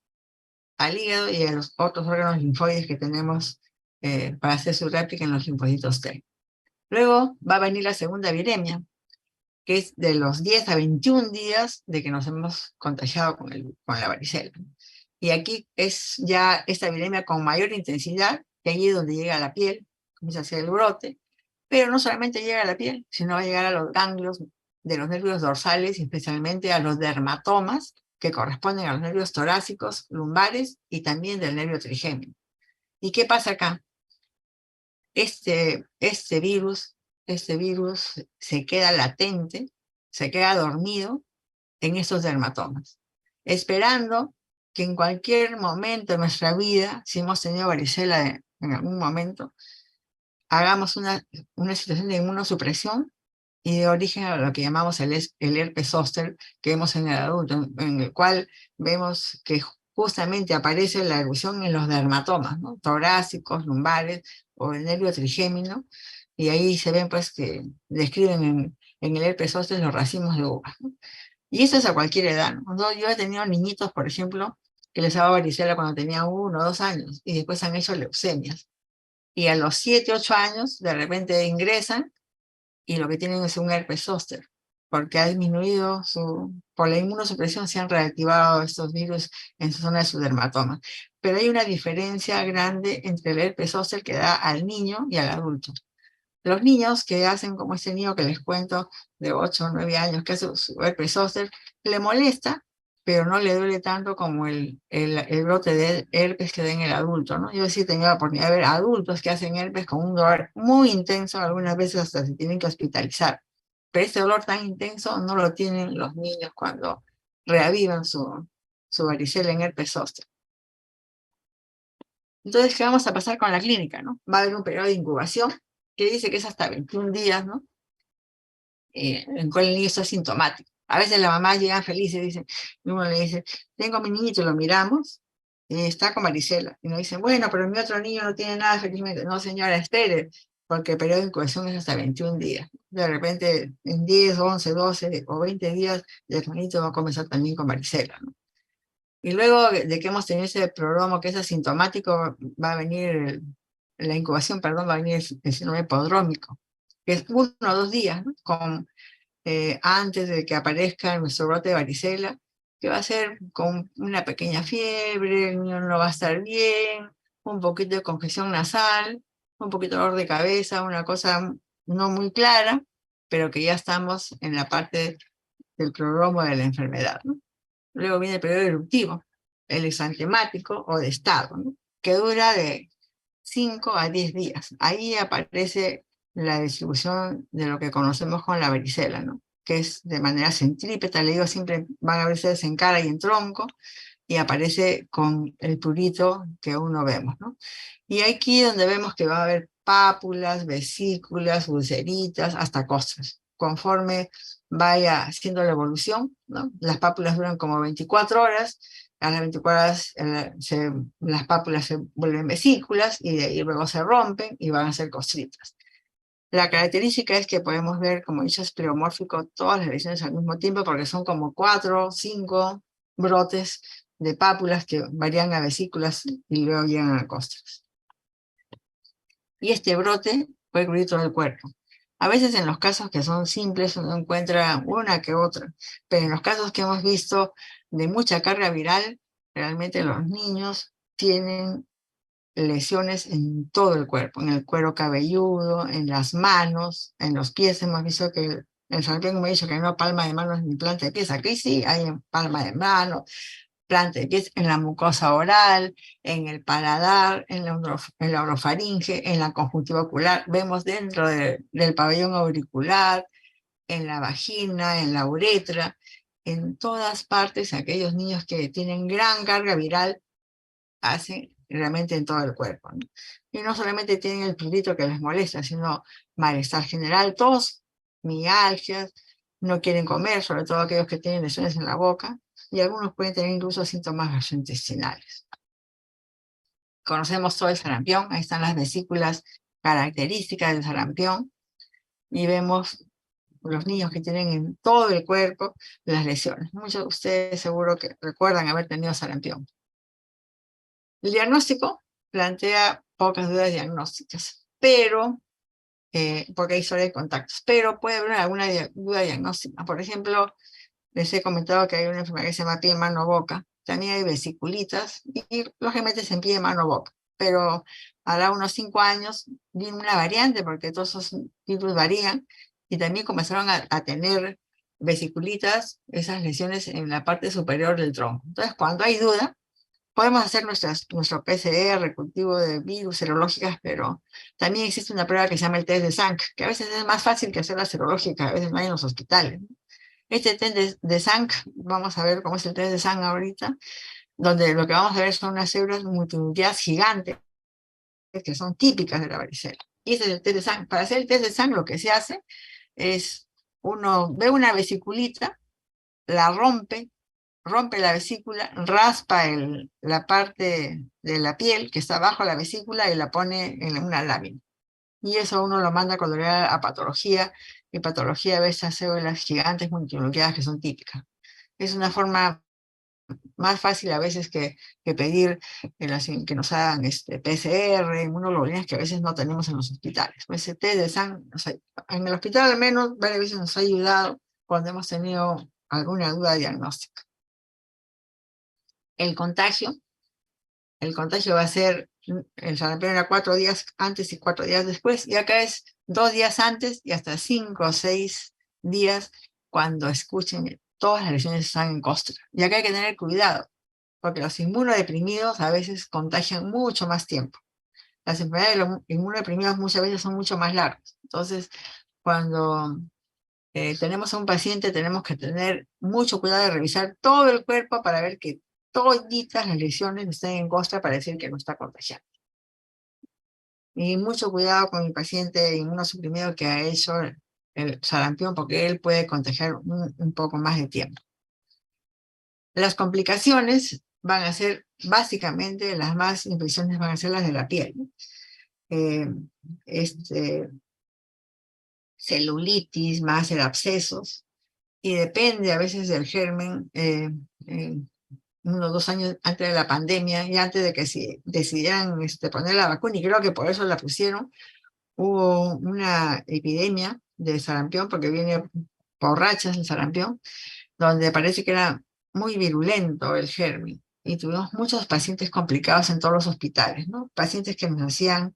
al hígado y a los otros órganos linfoides que tenemos para hacer su réplica en los linfocitos T. Luego va a venir la segunda viremia, que es de los 10 a 21 días de que nos hemos contagiado con la varicela. Y aquí es ya esta viremia con mayor intensidad, que allí es donde llega a la piel, comienza a hacer el brote, pero no solamente llega a la piel, sino va a llegar a los ganglios de los nervios dorsales, y especialmente a los dermatomas, que corresponden a los nervios torácicos, lumbares y también del nervio trigémino. ¿Y qué pasa acá? Este virus se queda latente, se queda dormido en estos dermatomas, esperando que en cualquier momento de nuestra vida, si hemos tenido varicela en algún momento, hagamos una situación de inmunosupresión y de origen a lo que llamamos el herpes zóster que vemos en el adulto, en el cual vemos que justamente aparece la erupción en los dermatomas, ¿no? Torácicos, lumbares o el nervio trigémino, y ahí se ven pues que describen en el herpes zóster los racimos de uvas, ¿no? Y eso es a cualquier edad, ¿no? Yo he tenido niñitos, por ejemplo, que les daba varicela cuando tenían 1 o 2 años y después han hecho leucemias. Y a los 7, 8 años, de repente ingresan y lo que tienen es un herpes zóster, porque ha disminuido por la inmunosupresión se han reactivado estos virus en su zona de su dermatoma. Pero hay una diferencia grande entre el herpes zóster que da al niño y al adulto. Los niños que hacen como este niño que les cuento, de 8 o 9 años, que hace su herpes zóster, le molesta, pero no le duele tanto como el brote de herpes que da en el adulto, ¿no? Yo sí he tenido la oportunidad de ver adultos que hacen herpes con un dolor muy intenso, algunas veces hasta se tienen que hospitalizar. Pero este dolor tan intenso no lo tienen los niños cuando reavivan su varicela en herpes zóster. Entonces, ¿qué vamos a pasar con la clínica, no? Va a haber un periodo de incubación que dice que es hasta 21 días, ¿no? En el cual el niño está asintomático. A veces la mamá llega feliz y dice, uno le dice, tengo a mi niñito, lo miramos, está con varicela. Y nos dicen, bueno, pero mi otro niño no tiene nada, felizmente. No, señora, espere, porque el periodo de incubación es hasta 21 días. De repente, en 10, 11, 12 o 20 días, el hermanito va a comenzar también con varicela, ¿no? Y luego de que hemos tenido ese programa que es asintomático, va a venir, la incubación, perdón, va a venir el síndrome prodrómico, que es 1 o 2 días, ¿no? Antes de que aparezca nuestro brote de varicela, que va a ser con una pequeña fiebre, el niño no va a estar bien, un poquito de congestión nasal, un poquito de dolor de cabeza, una cosa no muy clara, pero que ya estamos en la parte del prodromo de la enfermedad, ¿no? Luego viene el periodo eruptivo, el exantemático o de estado, ¿no? Que dura de 5 a 10 días. Ahí aparece la distribución de lo que conocemos como la varicela, ¿no? Que es de manera centrípeta, le digo, siempre van a verse en cara y en tronco, y aparece con el prurito que uno vemos, ¿no? Y aquí donde vemos que va a haber pápulas, vesículas, ulceritas, hasta costras. Conforme vaya haciendo la evolución, ¿no? Las pápulas duran como 24 horas, a las 24 horas las pápulas se vuelven vesículas y de ahí luego se rompen y van a ser costritas. La característica es que podemos ver, como he dicho, es pleomórfico todas las lesiones al mismo tiempo porque son como 4 o 5 brotes de pápulas que varían a vesículas y luego llegan a costras. Y este brote puede cubrir todo el cuerpo. A veces en los casos que son simples uno encuentra una que otra, pero en los casos que hemos visto de mucha carga viral, realmente los niños tienen lesiones en todo el cuerpo, en el cuero cabelludo, en las manos, en los pies. Hemos visto que el sarampión, como he dicho, que no palma de manos ni planta de pies. Aquí sí hay en palma de mano, planta de pies, en la mucosa oral, en el paladar, en la orofaringe, en la conjuntiva ocular. Vemos dentro del pabellón auricular, en la vagina, en la uretra, en todas partes. Aquellos niños que tienen gran carga viral hacen realmente en todo el cuerpo, ¿no? Y no solamente tienen el prurito que les molesta, sino malestar general, tos, mialgias, no quieren comer, sobre todo aquellos que tienen lesiones en la boca, y algunos pueden tener incluso síntomas gastrointestinales. Conocemos todo el sarampión, ahí están las vesículas características del sarampión, y vemos los niños que tienen en todo el cuerpo las lesiones. Muchos de ustedes seguro que recuerdan haber tenido sarampión. El diagnóstico plantea pocas dudas diagnósticas, pero, porque hay historia de contactos, pero puede haber alguna duda diagnóstica. Por ejemplo, les he comentado que hay una enfermedad que se llama pie, mano, boca. También hay vesiculitas y lógicamente es en pie, mano, boca. Pero hará unos 5 años vino una variante porque todos esos virus varían y también comenzaron a tener vesiculitas, esas lesiones en la parte superior del tronco. Entonces, cuando hay duda, podemos hacer nuestro PCR, cultivo de virus, serológicas, pero también existe una prueba que se llama el test de Sank, que a veces es más fácil que hacer la serológica, a veces no hay en los hospitales, ¿no? Este test de Sank, vamos a ver cómo es el test de Sank ahorita, donde lo que vamos a ver son unas células multinucleadas gigantes que son típicas de la varicela. Y ese es el test de Sank. Para hacer el test de Sank lo que se hace es, uno ve una vesiculita, la rompe la vesícula, raspa la parte de la piel que está bajo la vesícula y la pone en una lámina. Y eso uno lo manda a colorear a patología, y patología ve esas células gigantes multinucleadas que son típicas. Es una forma más fácil a veces que pedir que nos hagan PCR, inmunoglobulinas que a veces no tenemos en los hospitales. Pues ese test de sangre, en el hospital al menos varias veces nos ha ayudado cuando hemos tenido alguna duda diagnóstica. El contagio va a ser, el sarampión era 4 días antes y 4 días después, y acá es 2 días antes y hasta 5 o 6 días cuando escuchen todas las lesiones están en costra. Y acá hay que tener cuidado, porque los inmunodeprimidos a veces contagian mucho más tiempo. Las enfermedades de los inmunodeprimidos muchas veces son mucho más largas. Entonces, cuando tenemos a un paciente, tenemos que tener mucho cuidado de revisar todo el cuerpo para ver que toditas las lesiones estén en costra para decir que no está contagiado. Y mucho cuidado con el paciente inmunosuprimido que ha hecho el sarampión, porque él puede contagiar un poco más de tiempo. Las complicaciones van a ser básicamente las más infecciones van a ser las de la piel, ¿no? Eh, este, celulitis, más ser abscesos, y depende a veces del germen, 1 o 2 años antes de la pandemia y antes de que se decidieran poner la vacuna, y creo que por eso la pusieron, hubo una epidemia de sarampión, porque viene por rachas el sarampión, donde parece que era muy virulento el germen. Y tuvimos muchos pacientes complicados en todos los hospitales, ¿no? Pacientes que nos hacían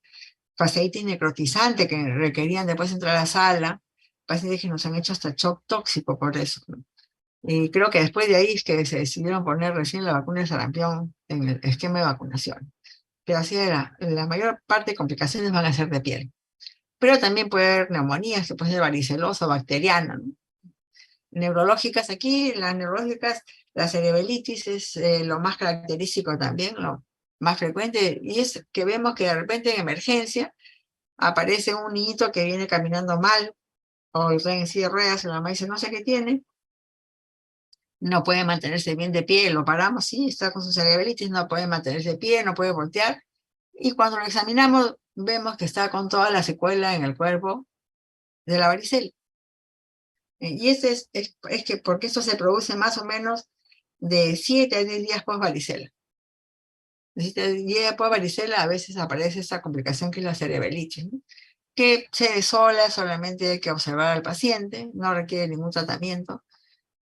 fasciitis necrotizante, que requerían después entrar a la sala, pacientes que nos han hecho hasta shock tóxico por eso, ¿no? Y creo que después de ahí es que se decidieron poner recién la vacuna de sarampión en el esquema de vacunación. Pero así era, la mayor parte de complicaciones van a ser de piel. Pero también puede haber neumonías, que puede ser varicelosa o bacteriana, ¿no? Neurológicas aquí, las neurológicas, la cerebelitis es lo más característico también, lo más frecuente, y es que vemos que de repente en emergencia aparece un niñito que viene caminando mal, o está en silla de ruedas, y la mamá dice, no sé qué tiene, no puede mantenerse bien de pie, lo paramos, sí, está con su cerebelitis, no puede mantenerse de pie, no puede voltear, y cuando lo examinamos, vemos que está con toda la secuela en el cuerpo de la varicela. Y ese es que porque esto se produce más o menos de 7 a 10 días post varicela. De 7 a 10 días post varicela a veces aparece esta complicación que es la cerebelitis, ¿no? Que se ve sola, solamente hay que observar al paciente, no requiere ningún tratamiento,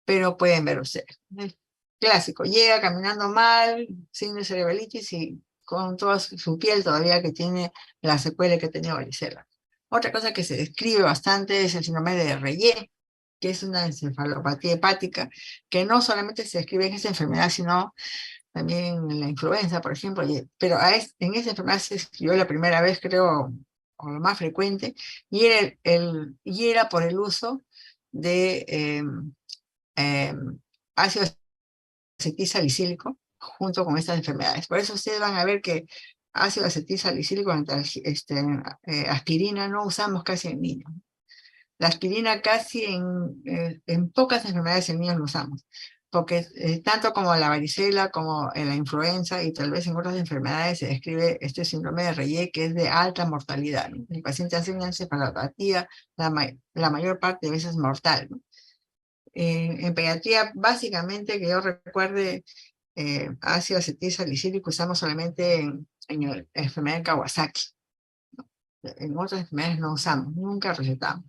pero pueden ver ustedes. El clásico, llega caminando mal, signo de cerebelitis y con toda su piel todavía que tiene la secuela que tenía varicela. Otra cosa que se describe bastante es el síndrome de Reye, que es una encefalopatía hepática, que no solamente se describe en esta enfermedad, sino también en la influenza, por ejemplo, pero en esa enfermedad se escribió la primera vez, creo, o lo más frecuente, y era por el uso de eh, ácido acetilsalicílico junto con estas enfermedades. Por eso ustedes van a ver que ácido acetilsalicílico, aspirina, no usamos casi en niños. La aspirina casi en pocas enfermedades en niños lo usamos, porque tanto como la varicela, como en la influenza y tal vez en otras enfermedades se describe este síndrome de Reye, que es de alta mortalidad, ¿no? El paciente hace una encefalopatía, la mayor parte de veces mortal, ¿no? En pediatría, básicamente, que yo recuerde, ácido acetilsalicílico usamos solamente en la enfermedad de Kawasaki. En otras enfermedades no usamos, nunca recetamos.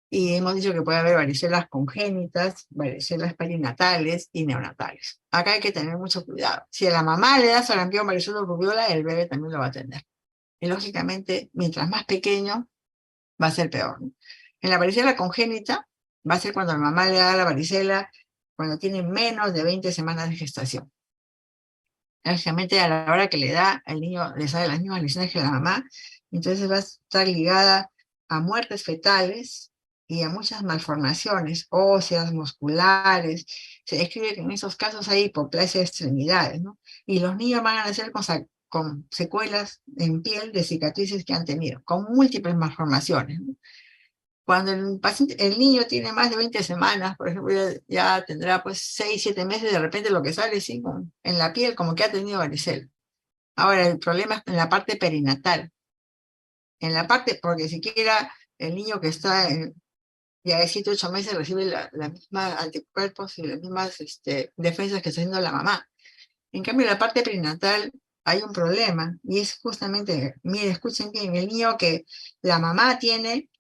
Y hemos dicho que puede haber varicelas congénitas, varicelas perinatales y neonatales. Acá hay que tener mucho cuidado. Si a la mamá le da sarampión, varicela o rubiola, el bebé también lo va a tener. Y lógicamente, mientras más pequeño, va a ser peor, ¿no? En la varicela congénita, va a ser cuando la mamá le da la varicela, cuando tiene menos de 20 semanas de gestación. Lógicamente, a la hora que le da, el niño le sale las mismas lesiones que la mamá, entonces va a estar ligada a muertes fetales y a muchas malformaciones óseas, musculares. Se describe que en esos casos hay hipoplasia de extremidades, ¿no? Y los niños van a nacer con secuelas en piel de cicatrices que han tenido, con múltiples malformaciones, ¿no? Cuando el niño tiene más de 20 semanas, por ejemplo, ya tendrá pues 6, 7 meses, de repente lo que sale sí, en la piel como que ha tenido varicela. Ahora, el problema es en la parte perinatal. En la parte, porque siquiera el niño que está ya de 7, 8 meses recibe la misma anticuerpos y las mismas defensas que está haciendo la mamá. En cambio, en la parte perinatal hay un problema, y es justamente, mire, escuchen bien, el niño que la mamá tiene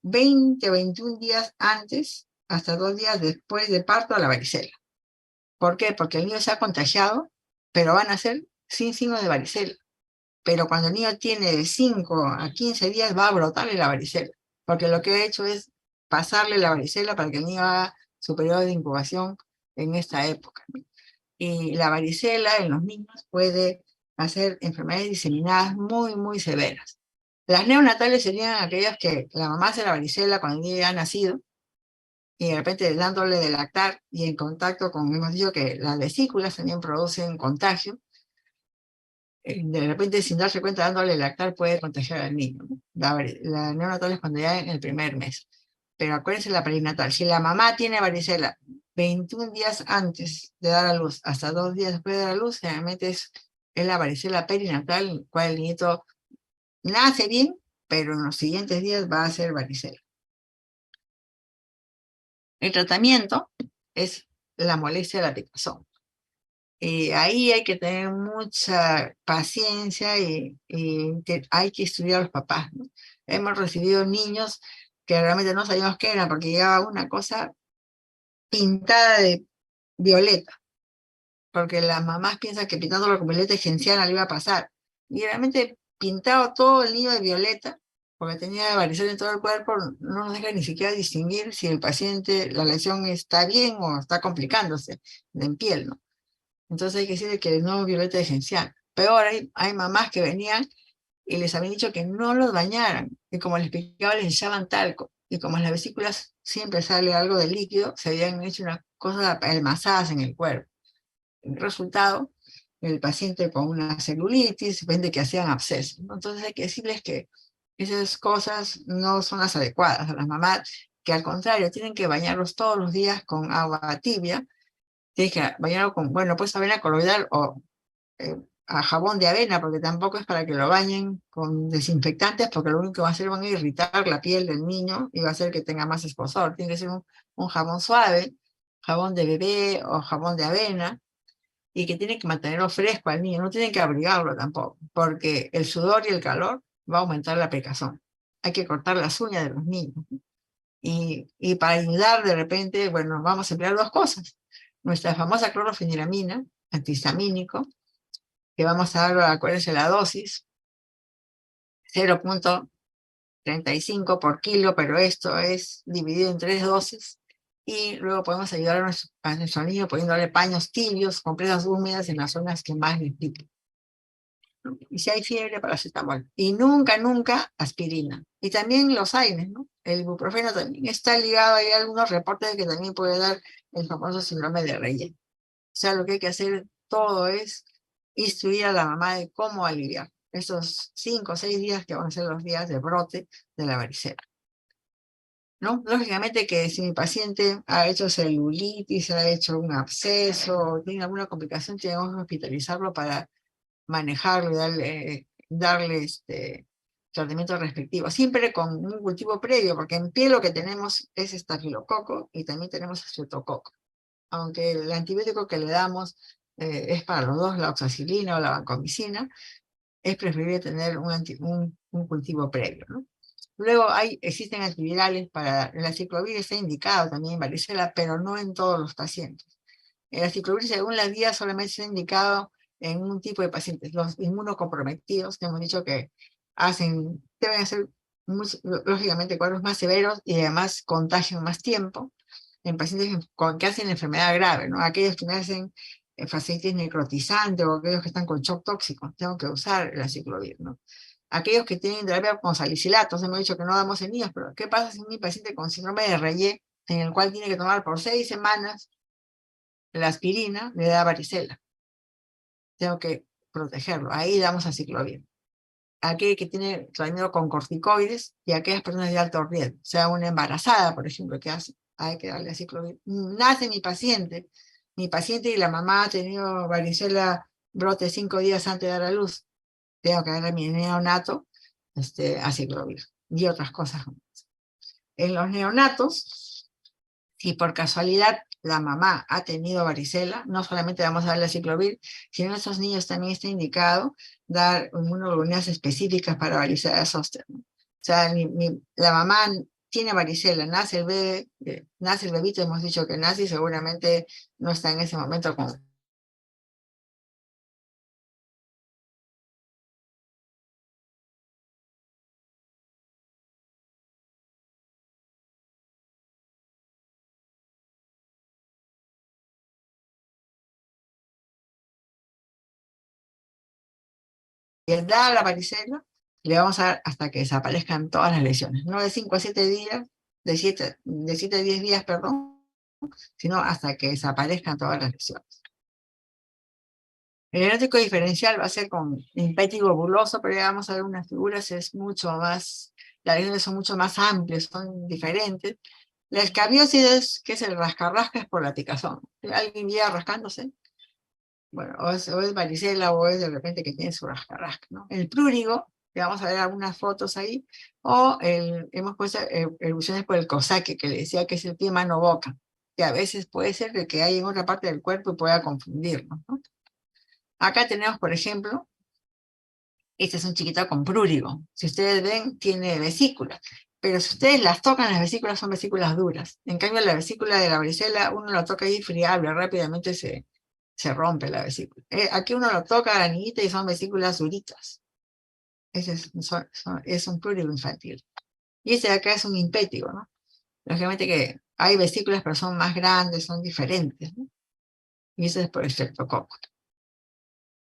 20 o 21 días antes, hasta 2 días después de parto, a la varicela. ¿Por qué? Porque el niño se ha contagiado, pero van a ser sin signos de varicela. Pero cuando el niño tiene de 5 a 15 días, va a brotarle la varicela, porque lo que ha hecho es pasarle la varicela para que el niño haga su periodo de incubación en esta época. Y la varicela en los niños puede hacer enfermedades diseminadas muy, muy severas. Las neonatales serían aquellas que la mamá hace la varicela cuando el niño ya ha nacido, y de repente dándole de lactar y en contacto con, hemos dicho que las vesículas también producen contagio, de repente sin darse cuenta dándole de lactar puede contagiar al niño, ¿no? La neonatal es cuando ya en el primer mes. Pero acuérdense la perinatal, si la mamá tiene varicela 21 días antes de dar a luz, hasta 2 días después de dar a luz, generalmente es la varicela perinatal, en el cual el nieto nace bien, pero en los siguientes días va a ser varicela. El tratamiento es la molestia de la picazón. Ahí hay que tener mucha paciencia y hay que estudiar a los papás, ¿no? Hemos recibido niños que realmente no sabíamos qué era, porque llegaba una cosa pintada de violeta, porque las mamás piensan que pintándolo con violeta genciana le iba a pasar. Y realmente pintado todo el niño de violeta, porque tenía varicela en todo el cuerpo, no nos deja ni siquiera distinguir si el paciente, la lesión está bien o está complicándose en piel, ¿no? Entonces hay que decirle que no violeta genciana. Peor, hay mamás que venían y les habían dicho que no los bañaran, y como les picaba les echaban talco, y como en las vesículas siempre sale algo de líquido, se habían hecho unas cosas almazadas en el cuerpo. El resultado, el paciente con una celulitis, vende que hacían abscesos, ¿no? Entonces hay que decirles que esas cosas no son las adecuadas a las mamás, que al contrario, tienen que bañarlos todos los días con agua tibia, tienes que bañarlo con, bueno, pues avena coloidal o eh, a jabón de avena, porque tampoco es para que lo bañen con desinfectantes, porque lo único que va a hacer van a irritar la piel del niño y va a hacer que tenga más escozor. Tiene que ser un jabón suave, jabón de bebé o jabón de avena, y que tiene que mantenerlo fresco al niño, no tienen que abrigarlo tampoco, porque el sudor y el calor va a aumentar la picazón. Hay que cortar las uñas de los niños. Y para ayudar de repente, bueno, vamos a emplear dos cosas. Nuestra famosa clorofeniramina, antihistamínico, que vamos a dar, acuérdense la dosis, 0,35 por kilo, pero esto es dividido en 3 dosis. Y luego podemos ayudar a nuestro niño poniéndole paños tibios, completas húmedas en las zonas que más les pican. Y si hay fiebre, paracetamol. Y nunca, nunca aspirina. Y también los AINES, ¿no? El ibuprofeno también está ligado. Hay algunos reportes de que también puede dar el famoso síndrome de Reye. O sea, lo que hay que hacer todo es instruir a la mamá de cómo aliviar esos 5 o 6 días que van a ser los días de brote de la varicela, ¿no? Lógicamente que si mi paciente ha hecho celulitis, ha hecho un absceso, tiene alguna complicación, tenemos que hospitalizarlo para manejarlo y darle tratamiento respectivo, siempre con un cultivo previo, porque en pie lo que tenemos es estafilococo y también tenemos estreptococo. Aunque el antibiótico que le damos es para los dos, la oxacilina o la vancomicina, es preferible tener un cultivo previo, ¿no? Luego existen antivirales para, el aciclovir está indicado también en varicela, pero no en todos los pacientes. El aciclovir, según las guías, solamente está indicado en un tipo de pacientes, los inmunocomprometidos, que hemos dicho que deben hacer, lógicamente, cuadros más severos y además contagian más tiempo, en pacientes que hacen enfermedad grave, ¿no? Aquellos que hacen fasciitis necrotizante o aquellos que están con shock tóxico, tengo que usar el aciclovir, ¿no? Aquellos que tienen terapia con salicilatos, hemos dicho que no damos en niños, pero ¿qué pasa si mi paciente con síndrome de Reye, en el cual tiene que tomar por 6 semanas la aspirina, le da varicela? Tengo que protegerlo, ahí damos aciclovir. Aquel que tiene tratamiento con corticoides y aquellas personas de alto riesgo, sea una embarazada, por ejemplo, que hace, hay que darle aciclovir. Nace mi paciente y la mamá ha tenido varicela brote 5 días antes de dar a luz, tengo que darle a mi neonato aciclovir y otras cosas. En los neonatos, si por casualidad la mamá ha tenido varicela, no solamente vamos a darle aciclovir, sino a esos niños también está indicado dar inmunoglobulinas específicas para varicela zóster, ¿no? O sea, la mamá tiene varicela, nace el bebé, nace el bebito, hemos dicho que nace y seguramente no está en ese momento con da la varicela, le vamos a dar hasta que desaparezcan todas las lesiones, no de 5 a 7 días, de 7 a 10 días, perdón, sino hasta que desaparezcan todas las lesiones. El diagnóstico diferencial va a ser con impétigo buloso, pero ya vamos a ver unas figuras, es mucho más, las lesiones son mucho más amplias, son diferentes, La escabiosis, que es el rascarrasca, es por la picazón. Alguien llega rascándose, bueno, o es varicela o es de repente que tiene su rascarrasca, ¿no? El prurigo, que vamos a ver algunas fotos ahí, o hemos puesto erupciones por el cosaque, que le decía que es el pie mano boca, que a veces puede ser de que hay en otra parte del cuerpo y pueda confundirnos, ¿no? Acá tenemos, por ejemplo, este es un chiquito con prurigo. Si ustedes ven, tiene vesículas. Pero si ustedes las tocan, las vesículas son vesículas duras. En cambio, la vesícula de la varicela, uno lo toca ahí friable, rápidamente se rompe la vesícula. Aquí uno lo toca a la niñita y son vesículas duritas. Ese es un prurigo infantil. Y este de acá es un impétigo, ¿no? Lógicamente que hay vesículas, pero son más grandes, son diferentes, ¿no? Y eso es por estreptococo.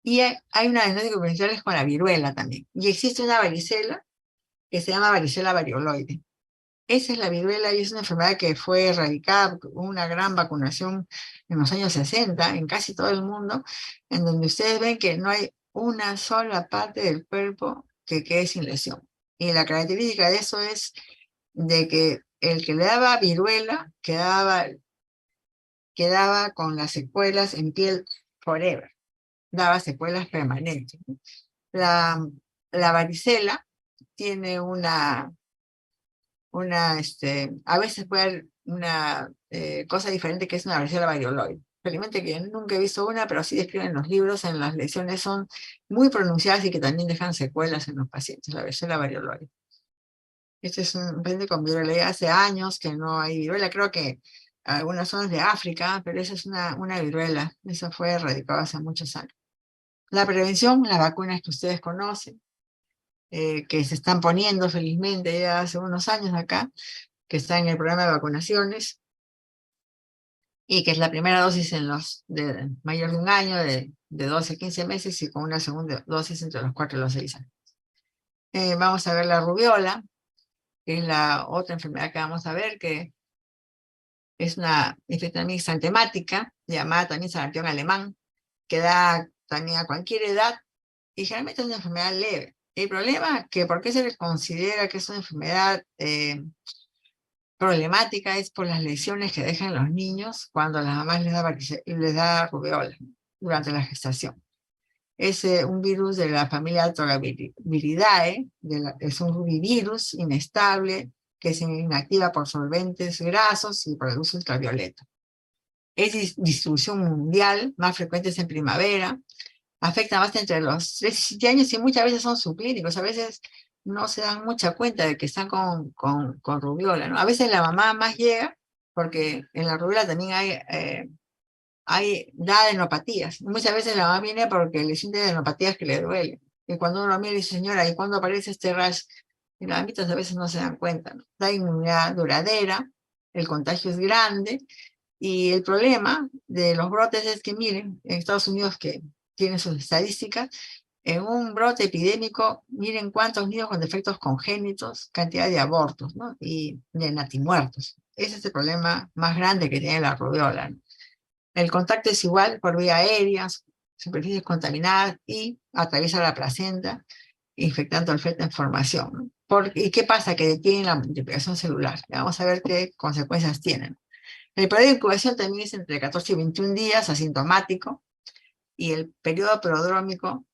Y hay una diagnóstico diferencial con la viruela también. Y existe una varicela que se llama varicela varioloide. Esa es la viruela y es una enfermedad que fue erradicada, hubo una gran vacunación en los años 60 en casi todo el mundo, en donde ustedes ven que no hay una sola parte del cuerpo que quede sin lesión. Y la característica de eso es de que el que le daba viruela quedaba con las secuelas en piel forever, daba secuelas permanentes. La, la varicela tiene a veces puede haber una cosa diferente que es una varicela varioloide. Felizmente que yo nunca he visto una, pero sí describen los libros, en las lesiones son muy pronunciadas y que también dejan secuelas en los pacientes, la varicela varioloide. Este es un paciente con viruela, hace años que no hay viruela, creo que algunas zonas de África, pero esa es una viruela, eso fue erradicado hace muchos años. La prevención, las vacunas que ustedes conocen, que se están poniendo felizmente ya hace unos años acá, que está en el programa de vacunaciones, y que es la primera dosis en los de mayor de un año, de 12 a 15 meses, y con una segunda dosis entre los 4 y los 6 años. Vamos a ver la rubiola, que es la otra enfermedad que vamos a ver, que es una infección exantemática, llamada también sarampión alemán, que da también a cualquier edad, y generalmente es una enfermedad leve. El problema, que por qué se le considera que es una enfermedad problemática, es por las lesiones que dejan los niños cuando las mamás les da rubiola durante la gestación. Es un virus de la familia Togaviridae, es un rubivirus inestable que se inactiva por solventes grasos y por el uso ultravioleta. Es distribución mundial, más frecuentes en primavera, afecta más entre los 3 y 7 años y muchas veces son subclínicos, a veces no se dan mucha cuenta de que están con rubiola, ¿no? A veces la mamá más llega, porque en la rubiola también da adenopatías. Muchas veces la mamá viene porque le siente adenopatías que le duele. Y cuando uno mira y dice, señora, ¿y cuándo aparece este rash? Y las mamitas a veces no se dan cuenta, ¿no? Da inmunidad duradera, el contagio es grande, y el problema de los brotes es que, miren, en Estados Unidos, que tiene sus estadísticas, en un brote epidémico, miren cuántos niños con defectos congénitos, cantidad de abortos, ¿no? Y de natimuertos. Ese es el problema más grande que tiene la rubiola, ¿no? El contacto es igual por vía aérea, superficies contaminadas, y atraviesa la placenta, infectando el feto en formación, ¿no? ¿Y qué pasa? Que detiene la multiplicación celular. Vamos a ver qué consecuencias tienen. El periodo de incubación también es entre 14 y 21 días, asintomático, y el periodo prodrómico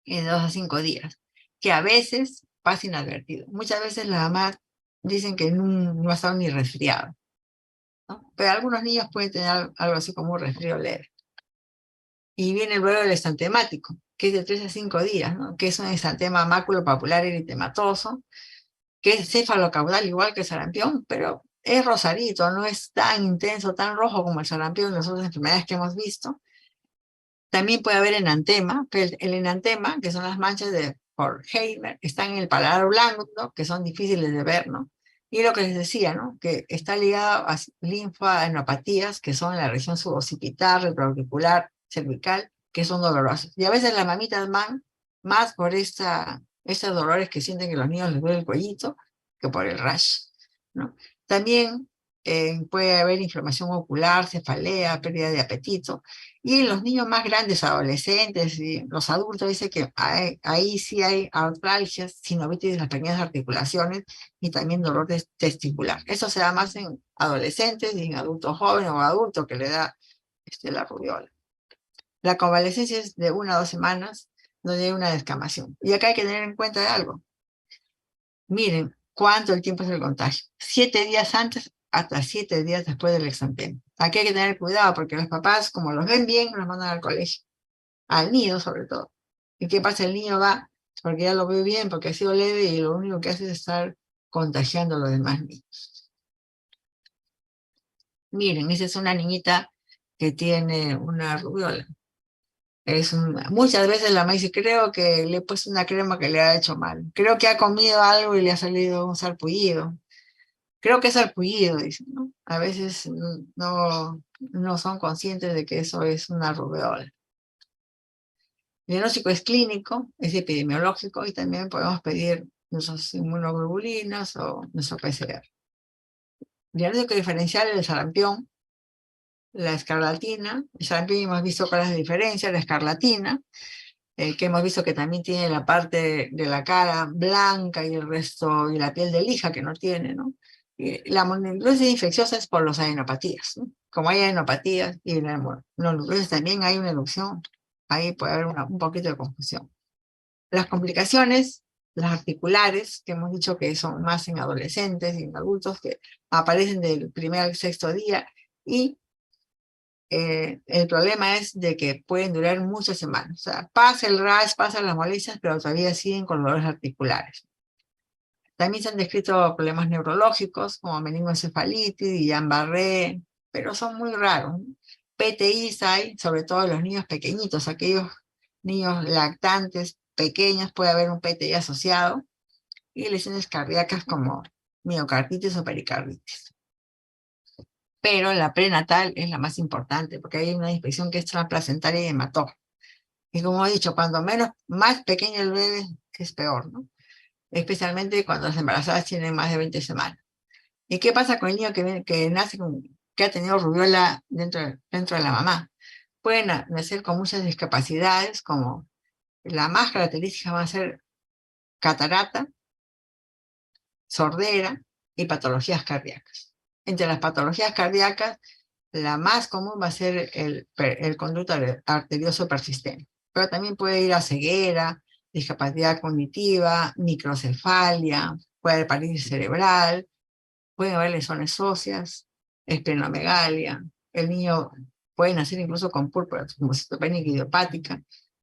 es de 2 a 5 días, que a veces pasa inadvertido. Muchas veces las mamás dicen que no ha estado ni resfriado, ¿no? Pero algunos niños pueden tener algo así como un resfrío leve. Y viene luego el estantemático, que es de 3 a 5 días, ¿no? Que es un exantema maculopapular eritematoso, que es cefalocaudal igual que el sarampión, pero es rosadito, no es tan intenso, tan rojo como el sarampión y las otras enfermedades que hemos visto. También puede haber enantema, pero el enantema, que son las manchas de Horkheimer, están en el paladar blando, ¿no? Que son difíciles de ver, ¿no? Y lo que les decía, ¿no? Que está ligado a linfadenopatías, que son en la región suboccipital, retroauricular, cervical, que son dolorosas. Y a veces las mamitas van más por estos dolores que sienten que los niños les duele el cuellito que por el rash, ¿no? También puede haber inflamación ocular, cefalea, pérdida de apetito. Y en los niños más grandes, adolescentes y los adultos, dice que ahí sí hay artralgias, sinovitis de las pequeñas articulaciones y también dolor testicular. Eso se da más en adolescentes y en adultos jóvenes o adultos que le da la rubiola. La convalecencia es de 1 a 2 semanas, donde hay una descamación. Y acá hay que tener en cuenta algo. Miren cuánto el tiempo es el contagio. 7 días antes hasta 7 días después del exantema. Aquí hay que tener cuidado porque los papás, como los ven bien, los mandan al colegio. Al niño sobre todo. ¿Y qué pasa? El niño va porque ya lo ve bien, porque ha sido leve y lo único que hace es estar contagiando a los demás niños. Miren, esa es una niñita que tiene una rubiola. Muchas veces la mamá dice, creo que le he puesto una crema que le ha hecho mal. Creo que ha comido algo y le ha salido un sarpullido. Creo que es sarpullido, dicen, ¿no? A veces no son conscientes de que eso es una rubiola. El diagnóstico es clínico, es epidemiológico y también podemos pedir nuestros inmunoglobulinas o nuestro PCR. El diagnóstico diferencial es el sarampión, la escarlatina. El sarampión hemos visto cuál es la diferencia, la escarlatina, que hemos visto que también tiene la parte de la cara blanca y el resto, y la piel de lija que no tiene, ¿no? Y la mononucleosis infecciosa es por las adenopatías, ¿no? Como hay adenopatías y en la mononucleosis también hay una erupción, ahí puede haber un poquito de confusión. Las complicaciones, las articulares, que hemos dicho que son más en adolescentes y en adultos, que aparecen del primer al sexto día, y el problema es de que pueden durar muchas semanas. O sea, pasa el rash, pasan las molestias, pero todavía siguen con dolores articulares. También se han descrito problemas neurológicos como meningoencefalitis, Guillain-Barré, pero son muy raros. PTIs hay, sobre todo en los niños pequeñitos, aquellos niños lactantes pequeños, puede haber un PTI asociado, y lesiones cardíacas como miocarditis o pericarditis. Pero la prenatal es la más importante, porque hay una infección que es transplacentaria y hematógena. Y como he dicho, cuando más pequeño el bebé, es peor, ¿no? Especialmente cuando las embarazadas tienen más de 20 semanas. ¿Y qué pasa con el niño que nace que ha tenido rubiola dentro de la mamá? Pueden nacer con muchas discapacidades, como la más característica va a ser catarata, sordera y patologías cardíacas. Entre las patologías cardíacas, la más común va a ser el conducto arterioso persistente, pero también puede ir a ceguera, discapacidad cognitiva, microcefalia, puede haber parálisis cerebral, pueden haber lesiones óseas, esplenomegalia. El niño puede nacer incluso con púrpura, como citopénica idiopática,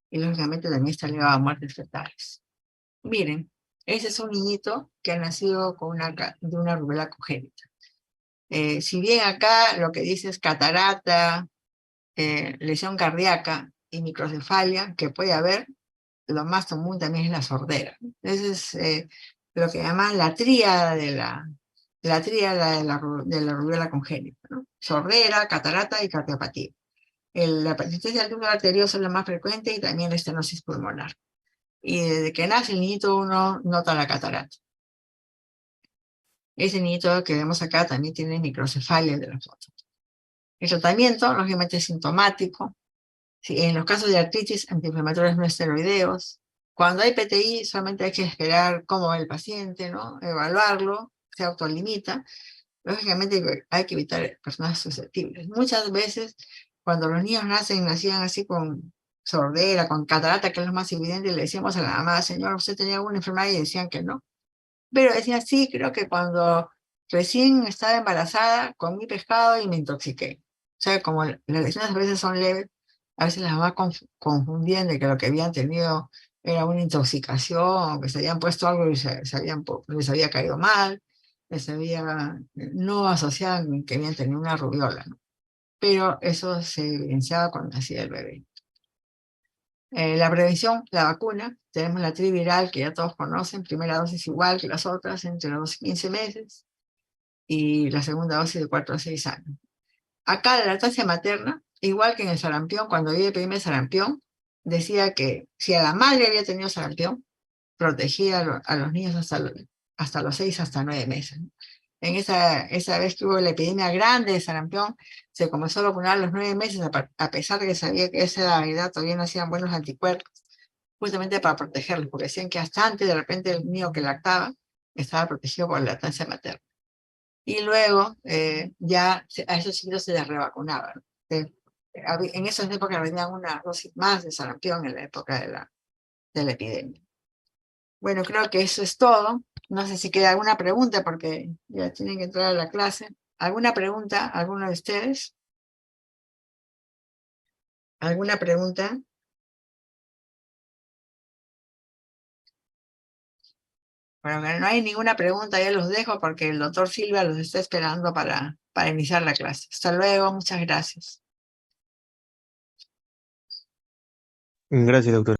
y lógicamente también está ligado a muertes fetales. Miren, ese es un niñito que ha nacido de una rubiola congénita. Si bien acá lo que dice es catarata, lesión cardíaca y microcefalia, que puede haber, lo más común también es la sordera. Ese es lo que llaman la tríada de la rubiola congénita, ¿no? Sordera, catarata y cardiopatía. La persistencia del túbulo arterioso es la más frecuente y también la estenosis pulmonar. Y desde que nace el niñito uno nota la catarata. Ese niñito que vemos acá también tiene microcefalia de la foto. El tratamiento, lógicamente, es sintomático. Sí, en los casos de artritis, antiinflamatorios no esteroideos. Cuando hay PTI, solamente hay que esperar cómo va el paciente, ¿no? Evaluarlo, se autolimita. Lógicamente hay que evitar personas susceptibles. Muchas veces, cuando los niños nacían así con sordera, con catarata, que es lo más evidente, le decíamos a la mamá, señor, ¿usted tenía alguna enfermedad? Y decían que no. Pero decían, sí, creo que cuando recién estaba embarazada, comí pescado y me intoxiqué. O sea, como las lesiones a veces son leves, a veces las mamás confundían de que lo que habían tenido era una intoxicación, que se habían puesto algo y les había caído mal, no asociaban que habían tenido una rubiola, ¿no? Pero eso se evidenciaba cuando nacía el bebé. La prevención, la vacuna, tenemos la triviral que ya todos conocen, primera dosis igual que las otras, entre los 12 y 15 meses, y la segunda dosis de 4 a 6 años. Acá la lactancia materna, igual que en el sarampión, cuando vi el primer sarampión, decía que si a la madre había tenido sarampión, protegía a los niños hasta los 6 hasta 9 meses. esa vez que hubo la epidemia grande de sarampión, se comenzó a vacunar a los 9 meses, a pesar de que sabía que a esa edad todavía no hacían buenos anticuerpos, justamente para protegerlos, porque decían que hasta antes, de repente, el niño que lactaba estaba protegido por la lactancia materna. Y luego a esos chicos se les revacunaba, ¿no? En esas épocas venían una dosis más de sarampión en la época de la epidemia. Bueno, creo que eso es todo. No sé si queda alguna pregunta porque ya tienen que entrar a la clase. ¿Alguna pregunta, alguno de ustedes? ¿Alguna pregunta? Bueno, que no hay ninguna pregunta, ya los dejo porque el doctor Silva los está esperando para iniciar la clase. Hasta luego, muchas gracias. Gracias, doctor.